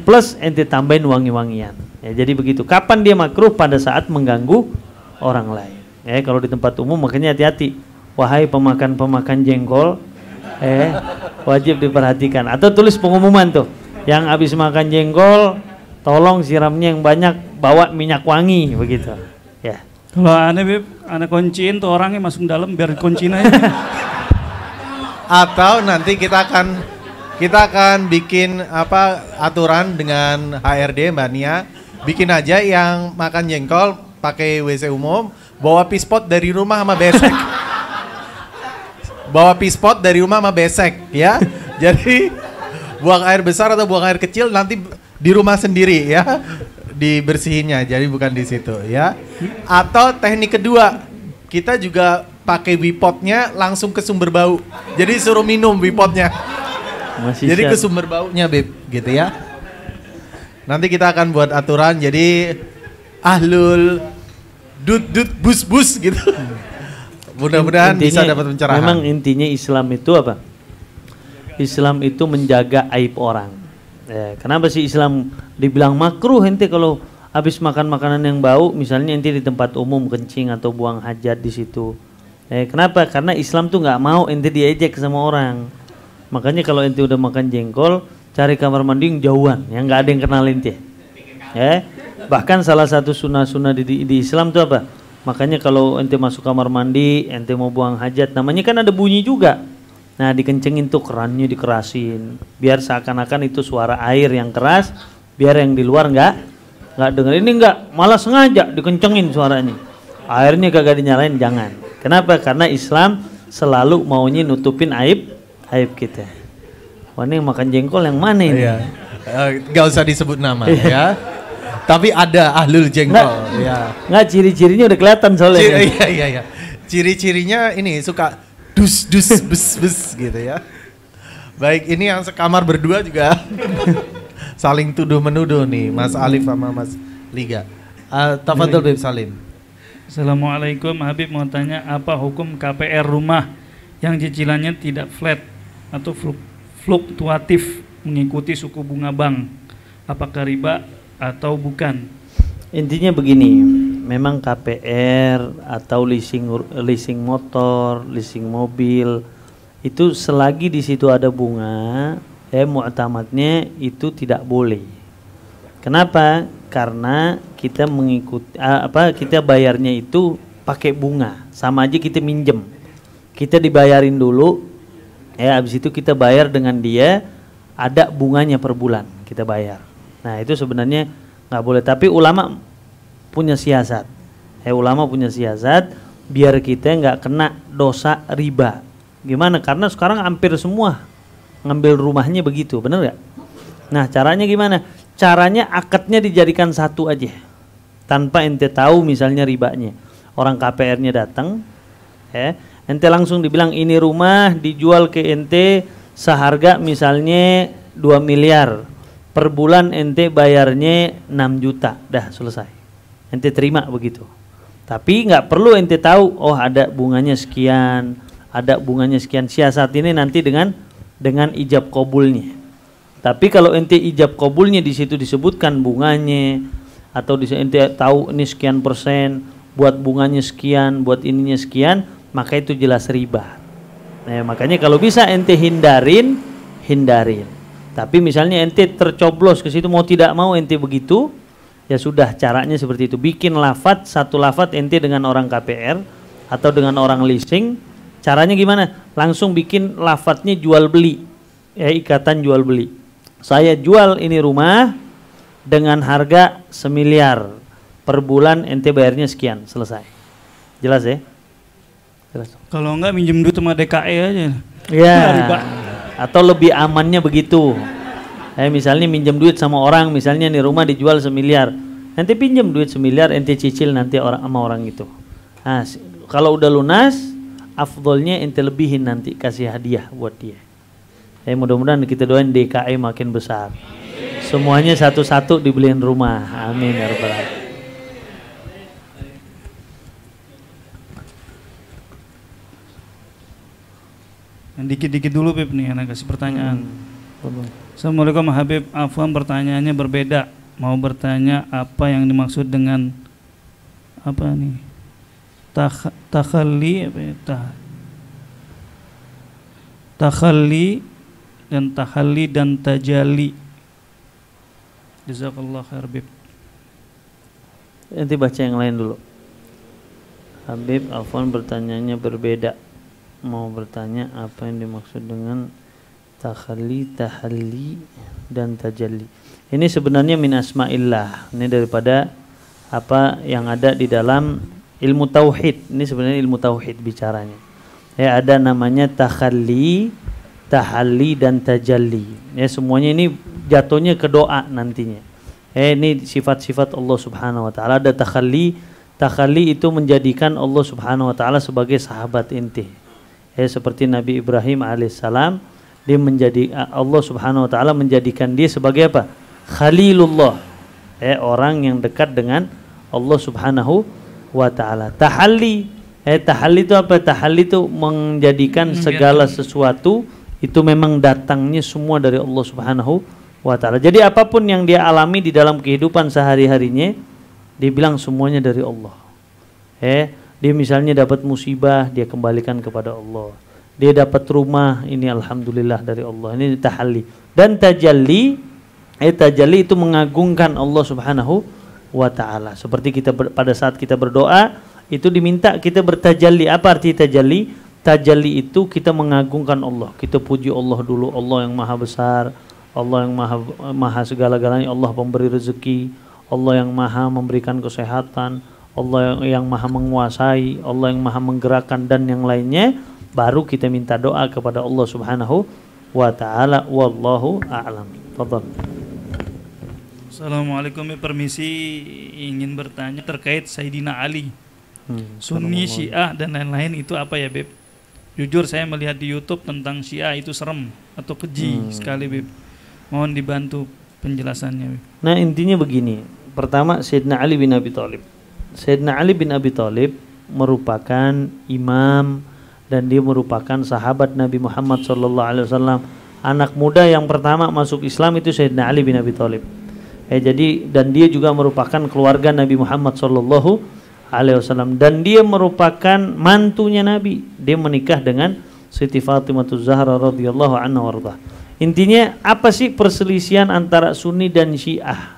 Plus ente tambahin wangi-wangian. Jadi begitu. Kapan dia makruh? Pada saat mengganggu orang lain. Kalau di tempat umum makanya hati-hati. Wahai pemakan jengkol, wajib diperhatikan. Atau tulis pengumuman tuh. Yang habis makan jengkol, tolong siramnya yang banyak, bawa minyak wangi, begitu. Ya. Kalau aneh Beb, aneh kunciin tuh orangnya masuk dalam biar kunciin aja. Atau nanti kita akan bikin aturan dengan HRD Mbak Nia, bikin aja yang makan jengkol pakai WC umum, bawa pispot dari rumah sama besek. Bawa pispot dari rumah sama besek ya. Jadi buang air besar atau buang air kecil nanti di rumah sendiri ya. Dibersihinnya, jadi bukan di situ ya. Atau teknik kedua, kita juga pakai wipotnya langsung ke sumber bau. Jadi suruh minum wipotnya. Jadi ke sumber baunya Beb, gitu ya. Nanti kita akan buat aturan jadi ahlul dut bus gitu. Mudah-mudahan bisa dapat pencerahan. Memang intinya Islam itu apa? Islam itu menjaga aib orang. Kenapa sih Islam dibilang makruh ente kalau habis makan makanan yang bau, misalnya ente di tempat umum kencing atau buang hajat di situ. Kenapa? Karena Islam tuh nggak mau ente diejek sama orang. Makanya kalau ente udah makan jengkol, cari kamar mandi yang jauhan, yang nggak ada yang kenal ente. Bahkan salah satu sunnah-sunnah di Islam tuh apa? Makanya kalau ente masuk kamar mandi, ente mau buang hajat, namanya kan ada bunyi juga. Nah dikencengin tuh kerannya dikerasin, biar seakan-akan itu suara air yang keras, biar yang di luar nggak denger. Ini nggak, malah sengaja dikencengin suaranya. Airnya kagak dinyalain, jangan. Kenapa? Karena Islam selalu maunya nutupin aib kita. Wah ini yang makan jengkol yang mana ini? Gak usah disebut nama ya. Tapi ada ahlul jengkol. Nggak, ciri-cirinya udah kelihatan soalnya. Iya. Ciri-cirinya ini suka dus bus gitu ya. Baik, ini yang sekamar berdua juga saling tuduh menuduh nih, Mas Alif sama Mas Liga. Tafadhol Beb Salim. Assalamualaikum, Habib mau tanya apa hukum KPR rumah yang cicilannya tidak flat atau fluktuatif mengikuti suku bunga bank. Apakah riba atau bukan? Intinya begini, memang KPR atau leasing motor, leasing mobil itu selagi di situ ada bunga, mu'tamadnya itu tidak boleh. Kenapa? Karena kita mengikuti kita bayarnya itu pakai bunga, sama aja kita minjem. Kita dibayarin dulu, habis itu kita bayar dengan dia, ada bunganya per bulan kita bayar. Nah itu sebenarnya nggak boleh. Tapi ulama punya siasat, ulama punya siasat biar kita nggak kena dosa riba. Gimana? Karena sekarang hampir semua ngambil rumahnya begitu, bener nggak? Nah caranya gimana? Caranya akadnya dijadikan satu aja, tanpa ente tahu misalnya ribanya. Orang KPR-nya datang, ente langsung dibilang ini rumah dijual ke ente seharga misalnya 2 miliar. Per bulan ente bayarnya 6 juta, dah selesai. Ente terima begitu. Tapi nggak perlu ente tahu, oh ada bunganya sekian, ada bunganya sekian. Siasat ini nanti dengan ijab kabulnya. Tapi kalau ente ijab kabulnya di situ disebutkan bunganya, atau ente tahu ini sekian persen, buat bunganya sekian, buat ininya sekian, maka itu jelas riba. Nah, makanya kalau bisa ente hindarin. Tapi misalnya ente tercoblos ke situ, mau tidak mau ente begitu, ya sudah, caranya seperti itu. Bikin satu lafaz ente dengan orang KPR atau dengan orang leasing. Caranya gimana? Langsung bikin lafaznya jual beli, ikatan jual beli. Saya jual ini rumah dengan harga 1 miliar. Per bulan ente bayarnya sekian, selesai. Jelas ya? Jelas. Kalau enggak minjem duit sama DKE aja. Ya. Riba. Atau lebih amannya begitu. Misalnya minjem duit sama orang, misalnya nih rumah dijual 1 miliar. Nanti pinjam duit 1 miliar, ente cicil nanti sama orang itu. Nah, kalau udah lunas, afdolnya ente lebihin nanti, kasih hadiah buat dia. Mudah-mudahan kita doain DKI makin besar. Semuanya satu-satu dibeliin rumah. Amin ya rabbal alamin. Dikit-dikit dulu Beb nih, anak kasih pertanyaan. Assalamualaikum Habib, afwan pertanyaannya berbeda. Mau bertanya apa yang dimaksud dengan apa nih? Takhalli apa ya? Takhalli dan tajalli. Jazakallah khair Habib. Nanti baca yang lain dulu. Habib, afwan pertanyaannya berbeda. Mau bertanya apa yang dimaksud dengan tahalli dan tajalli. Ini sebenarnya min asma'illah. Ini daripada apa yang ada di dalam ilmu tauhid. Ini sebenarnya ilmu tauhid bicaranya. Ada namanya tahalli dan tajalli. Semuanya ini jatuhnya ke doa nantinya. Ini sifat-sifat Allah Subhanahu wa taala. Ada takhalli itu menjadikan Allah Subhanahu wa taala sebagai sahabat inti. Seperti Nabi Ibrahim alaihissalam, Allah Subhanahu wa taala menjadikan dia sebagai apa? Khalilullah. Orang yang dekat dengan Allah Subhanahu wa taala. Tahalli itu apa? Tahalli itu menjadikan segala sesuatu itu memang datangnya semua dari Allah Subhanahu wa taala. Jadi apapun yang dia alami di dalam kehidupan sehari-harinya, dia bilang semuanya dari Allah. Dia misalnya dapat musibah, dia kembalikan kepada Allah. Dia dapat rumah, ini alhamdulillah dari Allah. Ini tahalli. Dan tajalli itu mengagungkan Allah Subhanahu wa taala. Seperti kita pada saat kita berdoa, itu diminta kita bertajalli. Apa arti tajalli? Tajalli itu kita mengagungkan Allah. Kita puji Allah dulu, Allah yang maha besar, Allah yang maha segala-galanya, Allah pemberi rezeki, Allah yang maha memberikan kesehatan, Allah yang maha menguasai, Allah yang maha menggerakkan dan yang lainnya. Baru kita minta doa kepada Allah Subhanahu wa taala. Wallahu a'lam. Fadhal. Assalamualaikum, permisi ingin bertanya terkait Sayyidina Ali. Sunni, Syiah dan lain-lain itu apa ya Beb? Jujur saya melihat di YouTube tentang Syiah itu serem atau keji sekali Beb. Mohon dibantu penjelasannya Beb. Nah intinya begini. Pertama Sayyidina Ali bin Abi Thalib. Sayyidina Ali bin Abi Thalib merupakan imam dan dia merupakan sahabat Nabi Muhammad SAW. Anak muda yang pertama masuk Islam itu Sayyidina Ali bin Abi Thalib. Jadi dan dia juga merupakan keluarga Nabi Muhammad SAW, dan dia merupakan mantunya Nabi. Dia menikah dengan Siti Fatimah Zahra radhiyallahu anha warḍah. Intinya apa sih perselisihan antara Sunni dan Syiah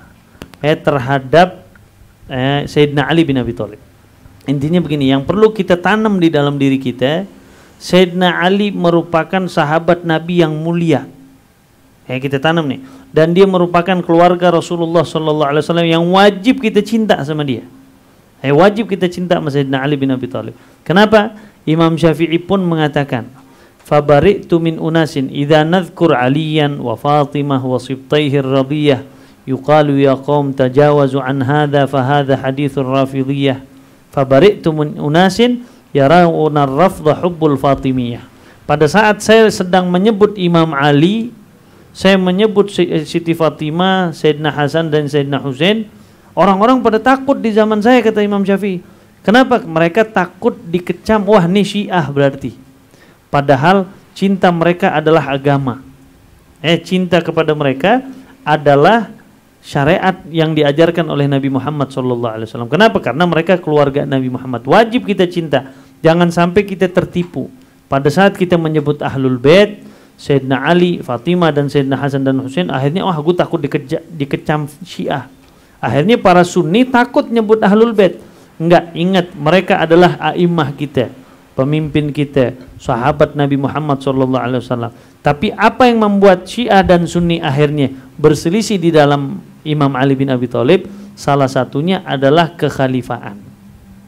terhadap Sayyidina Ali bin Abi Thalib? Intinya begini, yang perlu kita tanam di dalam diri kita, Sayyidina Ali merupakan sahabat Nabi yang mulia. Kita tanam nih, dan dia merupakan keluarga Rasulullah SAW yang wajib kita cinta sama dia. Wajib kita cinta sama Sayyidina Ali bin Abi Thalib. Kenapa? Imam Syafi'i pun mengatakan, fabari'tu min unasin idza nadhkur aliyan wa fatimah wa sibtaihi radiyah yuqalu ya qaum tajawazu an hadha fa hadha hadithur rafidiyah. Fabari'tu min unasin yarawna ar-rafdha hubbul fatimiyah. Pada saat saya sedang menyebut Imam Ali, saya menyebut Siti Fatimah, Sayyidina Hasan dan Sayyidina Husain, orang-orang pada takut di zaman saya, kata Imam Syafi'i. Kenapa? Mereka takut dikecam, wah ini Syiah berarti. Padahal cinta mereka adalah agama. Cinta kepada mereka adalah syariat yang diajarkan oleh Nabi Muhammad SAW. Kenapa? Karena mereka keluarga Nabi Muhammad. Wajib kita cinta. Jangan sampai kita tertipu. Pada saat kita menyebut Ahlul Bait, Sayyidina Ali, Fatimah dan Sayyidina Hasan dan Husain, akhirnya aku takut dikecam Syiah. Akhirnya para Sunni takut nyebut Ahlul Bait. Enggak, ingat mereka adalah a'immah kita, pemimpin kita, sahabat Nabi Muhammad SAW. Tapi apa yang membuat Syiah dan Sunni akhirnya berselisih di dalam Imam Ali bin Abi Thalib? Salah satunya adalah kekhalifaan.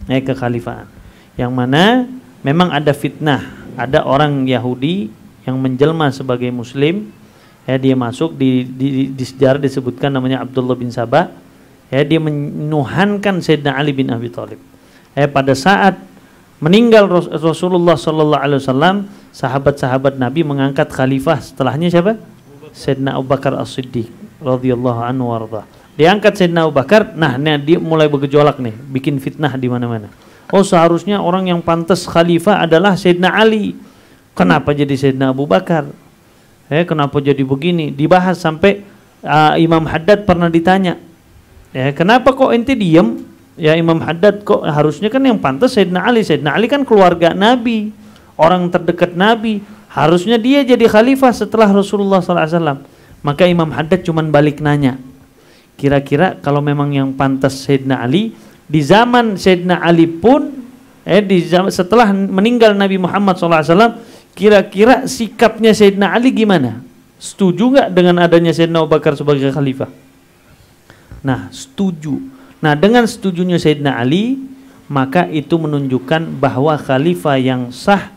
Kekhalifaan. Yang mana memang ada fitnah, ada orang Yahudi yang menjelma sebagai Muslim, dia masuk di sejarah disebutkan namanya Abdullah bin Sabah. Dia menuhankan Sayyidina Ali bin Abi Thalib. Pada saat meninggal Rasulullah SAW, sahabat-sahabat Nabi mengangkat khalifah setelahnya siapa? Sayyidina Abu Bakar As-Siddiq radhiyallahu anhu warḍah. Diangkat Sayyidina Abu Bakar, dia mulai bergejolak nih, bikin fitnah di mana-mana. Seharusnya orang yang pantas khalifah adalah Sayyidina Ali. Kenapa jadi Sayyidina Abu Bakar? Kenapa jadi begini? Dibahas sampai Imam Haddad pernah ditanya, kenapa kok ente diem? Ya Imam Haddad, kok harusnya kan yang pantas Sayyidina Ali. Sayyidina Ali kan keluarga Nabi, orang terdekat Nabi. Harusnya dia jadi khalifah setelah Rasulullah SAW. Maka Imam Haddad cuman balik nanya, kira-kira kalau memang yang pantas Sayyidina Ali, di zaman Sayyidina Ali pun, setelah meninggal Nabi Muhammad SAW, kira-kira sikapnya Sayyidina Ali gimana? Setuju nggak dengan adanya Sayyidina Abu Bakar sebagai khalifah? Nah, setuju. Nah, dengan setujunya Sayyidina Ali, maka itu menunjukkan bahwa khalifah yang sah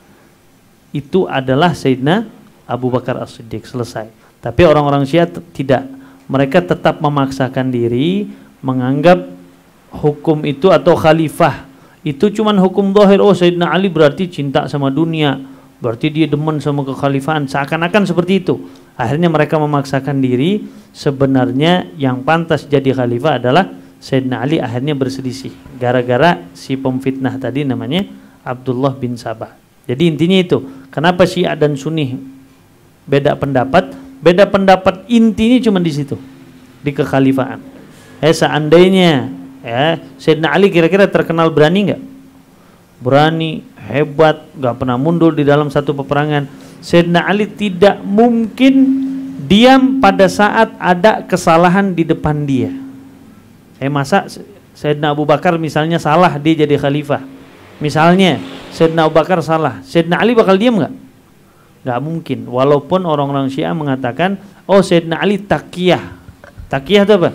itu adalah Sayyidina Abu Bakar As-Siddiq. Selesai. Tapi orang-orang Syiah tidak. Mereka tetap memaksakan diri, menganggap hukum itu atau khalifah itu cuman hukum zahir. Sayyidina Ali berarti cinta sama dunia, berarti dia demen sama kekhalifahan, seakan-akan seperti itu. Akhirnya mereka memaksakan diri, sebenarnya yang pantas jadi khalifah adalah Sayyidina Ali. Akhirnya berselisih gara-gara si pemfitnah tadi namanya Abdullah bin Sabah. Jadi intinya itu, kenapa Syiah dan Sunni beda pendapat? Beda pendapat intinya cuma di situ, di kekhalifahan. Seandainya Sayyidina Ali kira-kira terkenal berani nggak? Berani, hebat, nggak pernah mundur di dalam satu peperangan. Sayyidina Ali tidak mungkin diam pada saat ada kesalahan di depan dia. Masa Sayyidina Abu Bakar misalnya salah, dia jadi khalifah. Misalnya Sayyidina Abu Bakar salah, Sayyidina Ali bakal diam nggak? Nggak mungkin. Walaupun orang-orang Syiah mengatakan, Sayyidina Ali taqiyah. Taqiyah itu apa?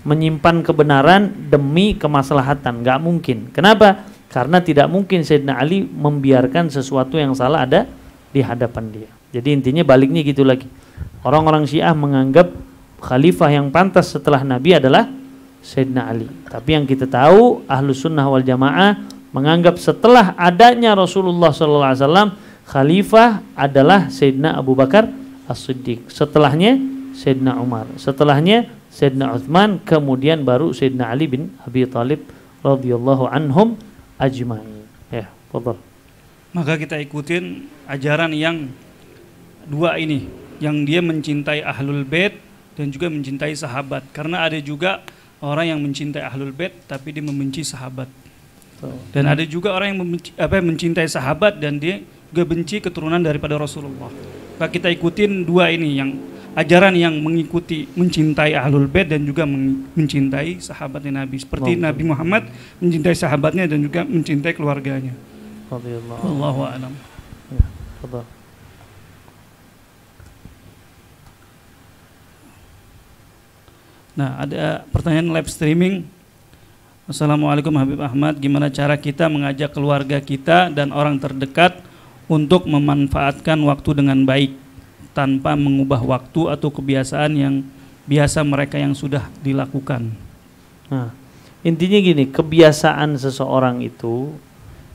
Menyimpan kebenaran demi kemaslahatan. Nggak mungkin. Kenapa? Karena tidak mungkin Sayyidina Ali membiarkan sesuatu yang salah ada di hadapan dia. Jadi intinya baliknya gitu lagi. Orang-orang Syiah menganggap khalifah yang pantas setelah Nabi adalah Sayyidina Ali. Tapi yang kita tahu, Ahlus Sunnah wal Jamaah menganggap setelah adanya Rasulullah SAW, khalifah adalah Sayyidina Abu Bakar As-Siddiq. Setelahnya Sayyidina Umar. Setelahnya Sayyidina Uthman. Kemudian baru Sayyidina Ali bin Abi Thalib radhiyallahu anhum ajma'in. Fadhal. maka kita ikutin ajaran yang dua ini, yang dia mencintai ahlul bait dan juga mencintai sahabat. Karena ada juga orang yang mencintai ahlul bait tapi dia membenci sahabat. Dan ada juga orang yang mencintai sahabat dan dia juga benci keturunan daripada Rasulullah. Maka kita ikutin dua ini, yang ajaran yang mengikuti mencintai ahlul bait dan juga mencintai sahabatnya Nabi. Seperti Nabi Muhammad mencintai sahabatnya dan juga mencintai keluarganya. Wallahu a'lam. Ya, tafadhal. Nah, ada pertanyaan live streaming. Assalamualaikum Habib Ahmad, gimana cara kita mengajak keluarga kita dan orang terdekat untuk memanfaatkan waktu dengan baik tanpa mengubah waktu atau kebiasaan yang biasa mereka yang sudah dilakukan? Nah, intinya gini, kebiasaan seseorang itu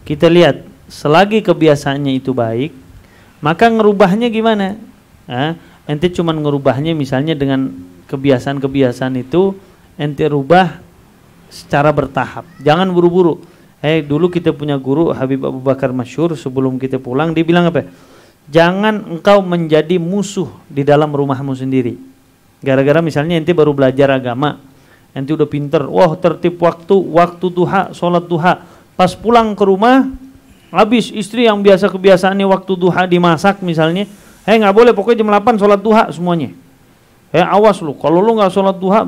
kita lihat, selagi kebiasaannya itu baik, maka ngerubahnya gimana? Ente cuman ngerubahnya misalnya dengan kebiasaan-kebiasaan itu ente rubah secara bertahap, jangan buru-buru. Dulu kita punya guru Habib Abu Bakar Masyhur, sebelum kita pulang dia bilang apa? Jangan engkau menjadi musuh di dalam rumahmu sendiri. Gara-gara misalnya ente baru belajar agama, ente udah pinter, wah tertib waktu duha, sholat duha, pas pulang ke rumah habis istri yang biasa kebiasaannya waktu duha dimasak misalnya, nggak boleh, pokoknya jam 8 sholat duha semuanya. Awas lu, kalau lu nggak sholat duha,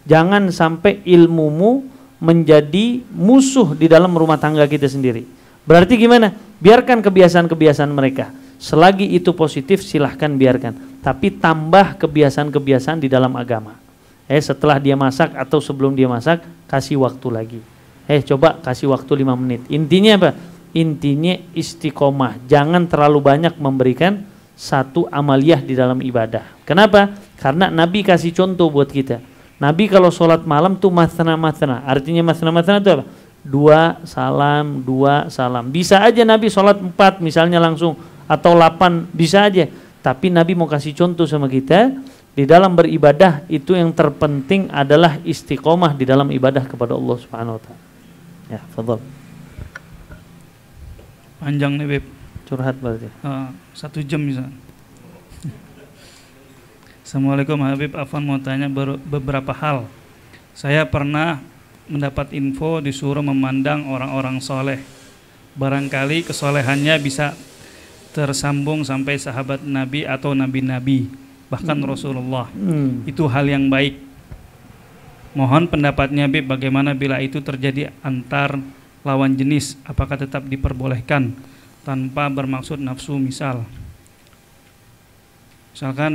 jangan sampai ilmumu menjadi musuh di dalam rumah tangga kita sendiri. Berarti gimana? Biarkan kebiasaan-kebiasaan mereka. Selagi itu positif silahkan biarkan. Tapi tambah kebiasaan-kebiasaan di dalam agama. Setelah dia masak atau sebelum dia masak, kasih waktu lagi. Coba kasih waktu 5 menit. Intinya apa? Intinya istiqomah. Jangan terlalu banyak memberikan satu amaliyah di dalam ibadah. Kenapa? Karena Nabi kasih contoh buat kita. Nabi kalau sholat malam tuh mathna. Artinya mathna itu apa? 2 salam. Bisa aja Nabi sholat 4 misalnya langsung, atau 8, bisa aja. Tapi Nabi mau kasih contoh sama kita, di dalam beribadah itu yang terpenting adalah istiqomah di dalam ibadah kepada Allah Subhanahu wa taala. Ya, fadhal. Panjang nih, Beb. Curhat berarti. 1 jam misalnya. Assalamualaikum Habib, Afwan mau tanya beberapa hal. Saya pernah mendapat info disuruh memandang orang-orang soleh. Barangkali kesolehannya bisa tersambung sampai sahabat Nabi atau nabi-nabi, bahkan Rasulullah. Itu hal yang baik. Mohon pendapatnya Habib, bagaimana bila itu terjadi antar lawan jenis, apakah tetap diperbolehkan tanpa bermaksud nafsu? Misalkan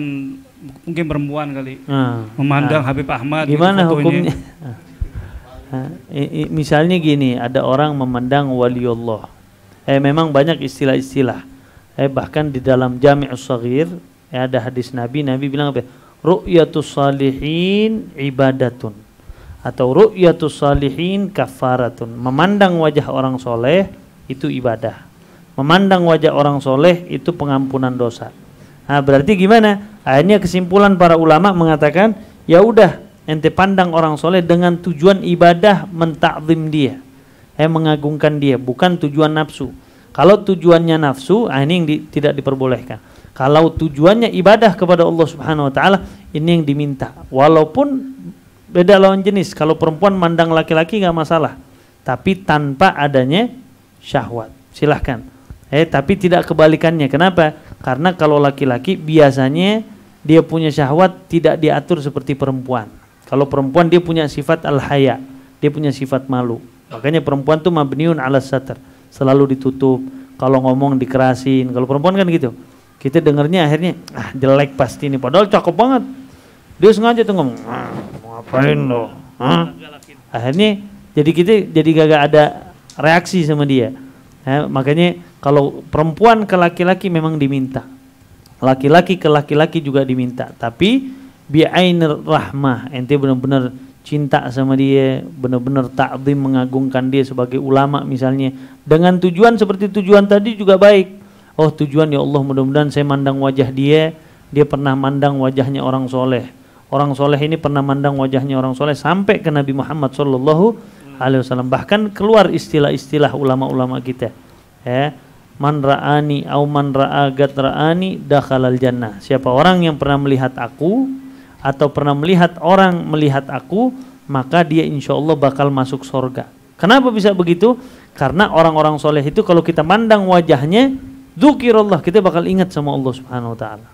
mungkin perempuan kali memandang Habib Ahmad, gimana gitu hukumnya? Misalnya gini, ada orang memandang waliullah. Memang banyak istilah-istilah. Bahkan di dalam Jami'us Shaghir ada hadis Nabi bilang apa? Ru'yatus salihin ibadatun, atau ru'yatus salihin kafaratun. Memandang wajah orang soleh itu ibadah. Memandang wajah orang soleh itu pengampunan dosa. Berarti gimana? Akhirnya kesimpulan para ulama mengatakan, ya udah ente pandang orang soleh dengan tujuan ibadah, mentakzim dia, mengagungkan dia, bukan tujuan nafsu. Kalau tujuannya nafsu, ini yang tidak diperbolehkan. Kalau tujuannya ibadah kepada Allah Subhanahu wa taala, ini yang diminta. Walaupun beda lawan jenis, kalau perempuan mandang laki-laki nggak masalah, tapi tanpa adanya syahwat, silahkan. Tapi tidak kebalikannya. Kenapa? Karena kalau laki-laki biasanya dia punya syahwat tidak diatur seperti perempuan. Kalau perempuan dia punya sifat al-haya, dia punya sifat malu. Makanya perempuan tuh mabniun ala satr, selalu ditutup. Kalau ngomong dikerasin. Kalau perempuan kan gitu. Kita dengarnya akhirnya jelek pasti ini, padahal cakep banget. Dia sengaja tuh ngomong, mau ngapain lo? Akhirnya jadi gak ada reaksi sama dia. Makanya kalau perempuan ke laki-laki memang diminta, laki-laki ke laki-laki juga diminta, tapi bi'ainir rahmah, ente benar-benar cinta sama dia, benar-benar ta'zim, mengagungkan dia sebagai ulama misalnya, dengan tujuan seperti tujuan tadi juga baik. Tujuan ya Allah, mudah-mudahan saya mandang wajah dia pernah mandang wajahnya orang soleh. Orang soleh ini pernah mandang wajahnya orang soleh sampai ke Nabi Muhammad SAW. Bahkan keluar istilah-istilah ulama-ulama kita. Man ra'ani au man ra'agat ra'ani dakhalal jannah. Siapa orang yang pernah melihat aku atau pernah melihat orang melihat aku, maka dia insya Allah bakal masuk surga. Kenapa bisa begitu? Karena orang-orang soleh itu kalau kita mandang wajahnya, dzukirallah, kita bakal ingat sama Allah Subhanahu wa taala.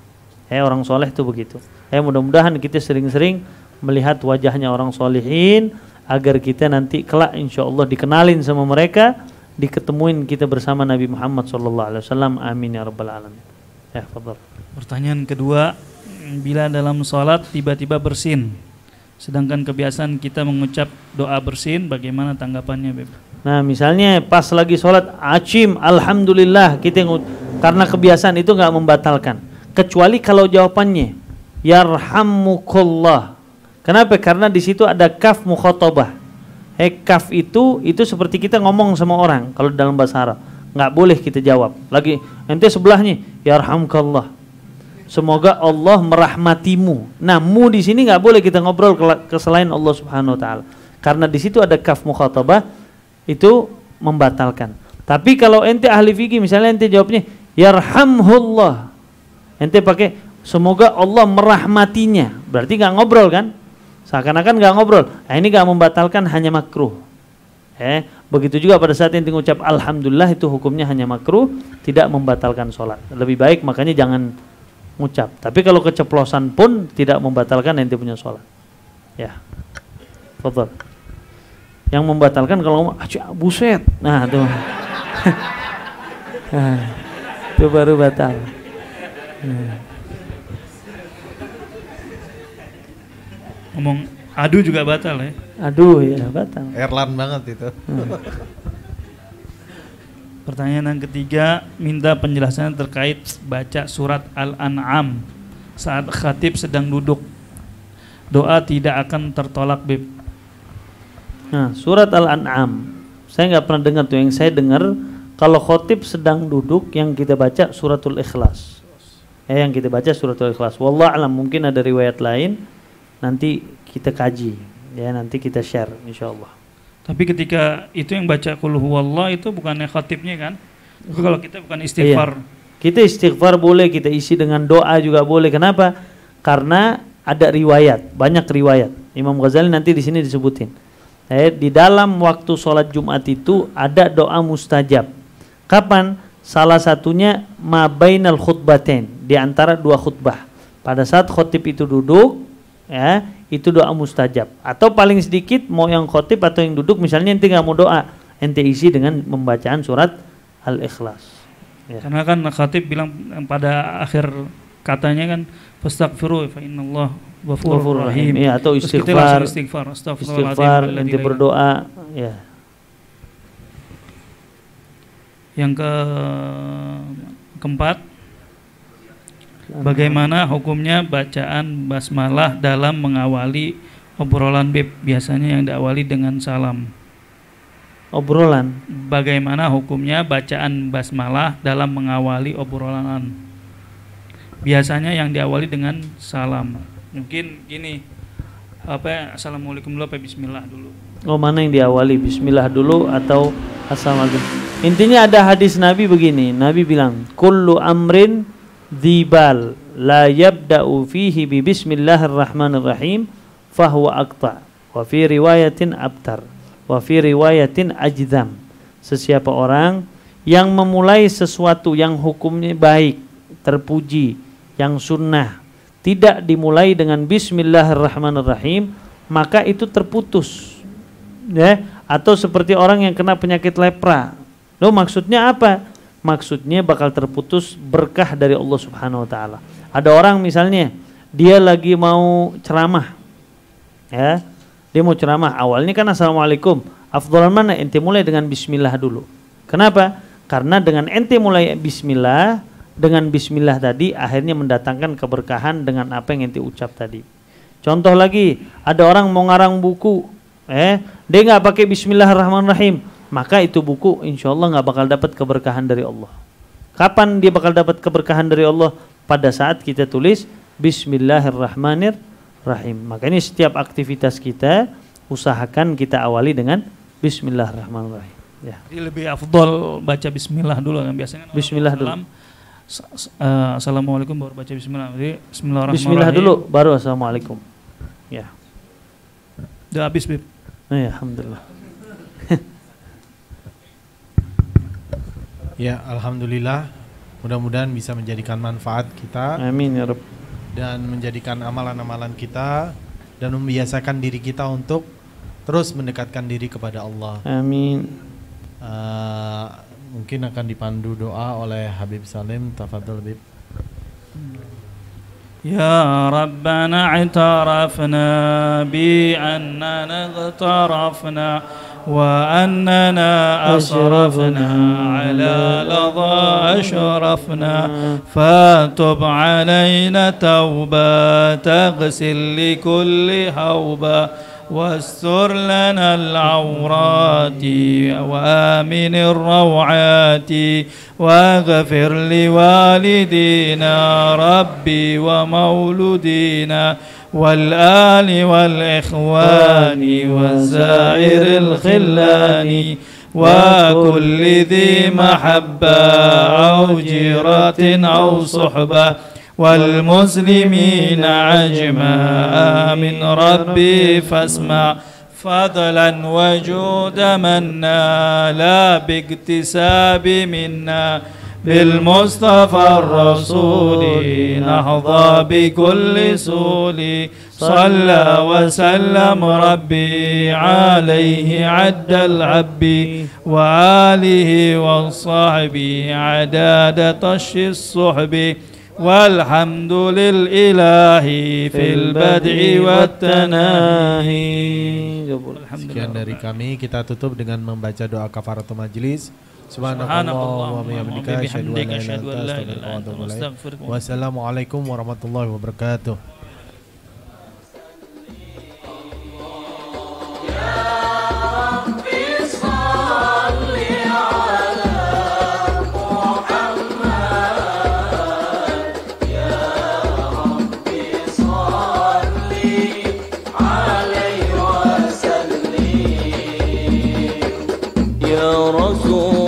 Orang soleh itu begitu. Mudah-mudahan kita sering-sering melihat wajahnya orang solehin agar kita nanti kelak insya Allah dikenalin sama mereka, diketemuin kita bersama Nabi Muhammad SAW. Amin ya rabbal alamin. Ya, fadhal. Pertanyaan kedua, bila dalam sholat tiba-tiba bersin, sedangkan kebiasaan kita mengucap doa bersin, bagaimana tanggapannya, Beb? Nah, misalnya pas lagi sholat, acim, alhamdulillah, kita karena kebiasaan itu nggak membatalkan, kecuali kalau jawabannya yarhamukallah. Kenapa? Karena di situ ada kaf mukhatabah. Kaf itu seperti kita ngomong sama orang kalau dalam bahasa Arab. Nggak boleh kita jawab. Lagi ente sebelahnya yarhamkallah. Semoga Allah merahmatimu. Nah, mu di sini nggak boleh kita ngobrol ke selain Allah Subhanahu wa taala. Karena di situ ada kaf mukhatabah, itu membatalkan. Tapi kalau ente ahli fikih, misalnya ente jawabnya yarhamhullah. Ente pakai semoga Allah merahmatinya. Berarti nggak ngobrol kan? Seakan-akan nggak ngobrol. Nah, ini nggak membatalkan, hanya makruh. Begitu juga pada saat ente ngucap alhamdulillah, itu hukumnya hanya makruh, tidak membatalkan sholat. Lebih baik makanya jangan ngucap. Tapi kalau keceplosan pun tidak membatalkan ente punya sholat. Ya, betul. Yang membatalkan kalau ngomong buset, nah tuh, nah, itu baru batal. Ngomong aduh juga batal ya? Aduh ya batal. Erlan banget itu. Pertanyaan yang ketiga, minta penjelasan terkait baca surat Al-An'am saat khatib sedang duduk. Doa tidak akan tertolak, Beb. Nah, surat Al-An'am, saya nggak pernah dengar tuh. Yang saya dengar kalau khatib sedang duduk yang kita baca suratul Ikhlas. Yang kita baca suratul Ikhlas. Wallah alam, mungkin ada riwayat lain. Nanti kita kaji, ya nanti kita share, insyaallah. Tapi ketika itu yang baca qul huwallah itu bukannya khatibnya kan? Kalau kita bukan istighfar. Iya. Kita istighfar boleh, kita isi dengan doa juga boleh. Kenapa? Karena ada riwayat, banyak riwayat. Imam Ghazali nanti di sini disebutin. Di dalam waktu sholat Jumat itu ada doa mustajab. Kapan? Salah satunya ma bainal khutbatain, di antara dua khutbah. Pada saat khatib itu duduk, ya, itu doa mustajab. Atau paling sedikit mau yang khotib atau yang duduk, misalnya ente nggak mau doa, ente isi dengan pembacaan surat Al-Ikhlas. Ya. Karena kan khatib bilang pada akhir katanya kan fastaghfiru fa innallaha ghafurur rahim. Ya, atau istighfar, istighfar ente berdoa, ya. Yang keempat, bagaimana hukumnya bacaan basmalah dalam mengawali obrolan, Beb? Biasanya yang diawali dengan salam. Obrolan. Bagaimana hukumnya bacaan basmalah dalam mengawali obrolan? Biasanya yang diawali dengan salam. Mungkin gini, assalamualaikum dulu, bismillah dulu. Oh, mana yang diawali? Bismillah dulu atau assalamualaikum? Intinya ada hadis Nabi begini. Nabi bilang, kullu amrin dzibal la yabda'u fihi bi bismillahirrahmanirrahim fahuwa aqta wa fi riwayatin abtar wa fi riwayatin ajdam. Sesiapa orang yang memulai sesuatu yang hukumnya baik, terpuji, yang sunnah, tidak dimulai dengan bismillahirrahmanirrahim, maka itu terputus, ya. Atau seperti orang yang kena penyakit lepra. Loh, maksudnya apa? Maksudnya bakal terputus berkah dari Allah Subhanahu wa taala. Ada orang misalnya dia lagi mau ceramah. Ya. Dia mau ceramah, awalnya kan assalamualaikum. Afdhalan mana ente mulai dengan bismillah dulu. Kenapa? Karena dengan ente mulai bismillah, dengan bismillah tadi akhirnya mendatangkan keberkahan dengan apa yang ente ucap tadi. Contoh lagi, ada orang mau ngarang buku, dia nggak pakai bismillahirrahmanirrahim, maka itu buku insya Allah nggak bakal dapat keberkahan dari Allah. Kapan dia bakal dapat keberkahan dari Allah? Pada saat kita tulis bismillahirrahmanirrahim. Makanya setiap aktivitas kita usahakan kita awali dengan bismillahirrahmanirrahim. Ya. Jadi lebih afdol baca bismillah dulu kan biasanya kan Bismillah dulu. Assalamualaikum baru baca bismillah. Jadi bismillahirrahmanirrahim. Bismillah dulu baru assalamualaikum. Ya. Udah habis, Bib. Ya, alhamdulillah. Ya, alhamdulillah. Mudah-mudahan bisa menjadikan manfaat kita Amin ya Rabb. dan menjadikan amalan-amalan kita dan membiasakan diri kita untuk terus mendekatkan diri kepada Allah. Amin. Mungkin akan dipandu doa oleh Habib Salim. Tafadhol Habib. يا ربنا اعترفنا بأننا اغترفنا وأننا أسرفنا على لظى أشرفنا فتب علينا توبة تغسل لكل هوبة واستر لنا العورات وآمن الروعات واغفر لوالدينا ربي ومولودينا والآل والإخوان والزائر الخلان وكل ذي محبة أو جيرة أو صحبة والمسلمين عجماء من ربي فاسمع فضلا وجود منا لا باكتساب منا بالمصطفى الرسول نحظى بكل سول صلى وسلم ربي عليه عد العب وآله وصحبه عداد طش الصحب والحمد لله في البدء والتناهي. Sekian dari kami, kita tutup dengan membaca doa kafaratul majlis. Subhanallah wa bihamdika asyhadu an la ilaha illa anta astaghfiruka wa atubu ilaik. Wassalamualaikum warahmatullahi wabarakatuh. يا رسول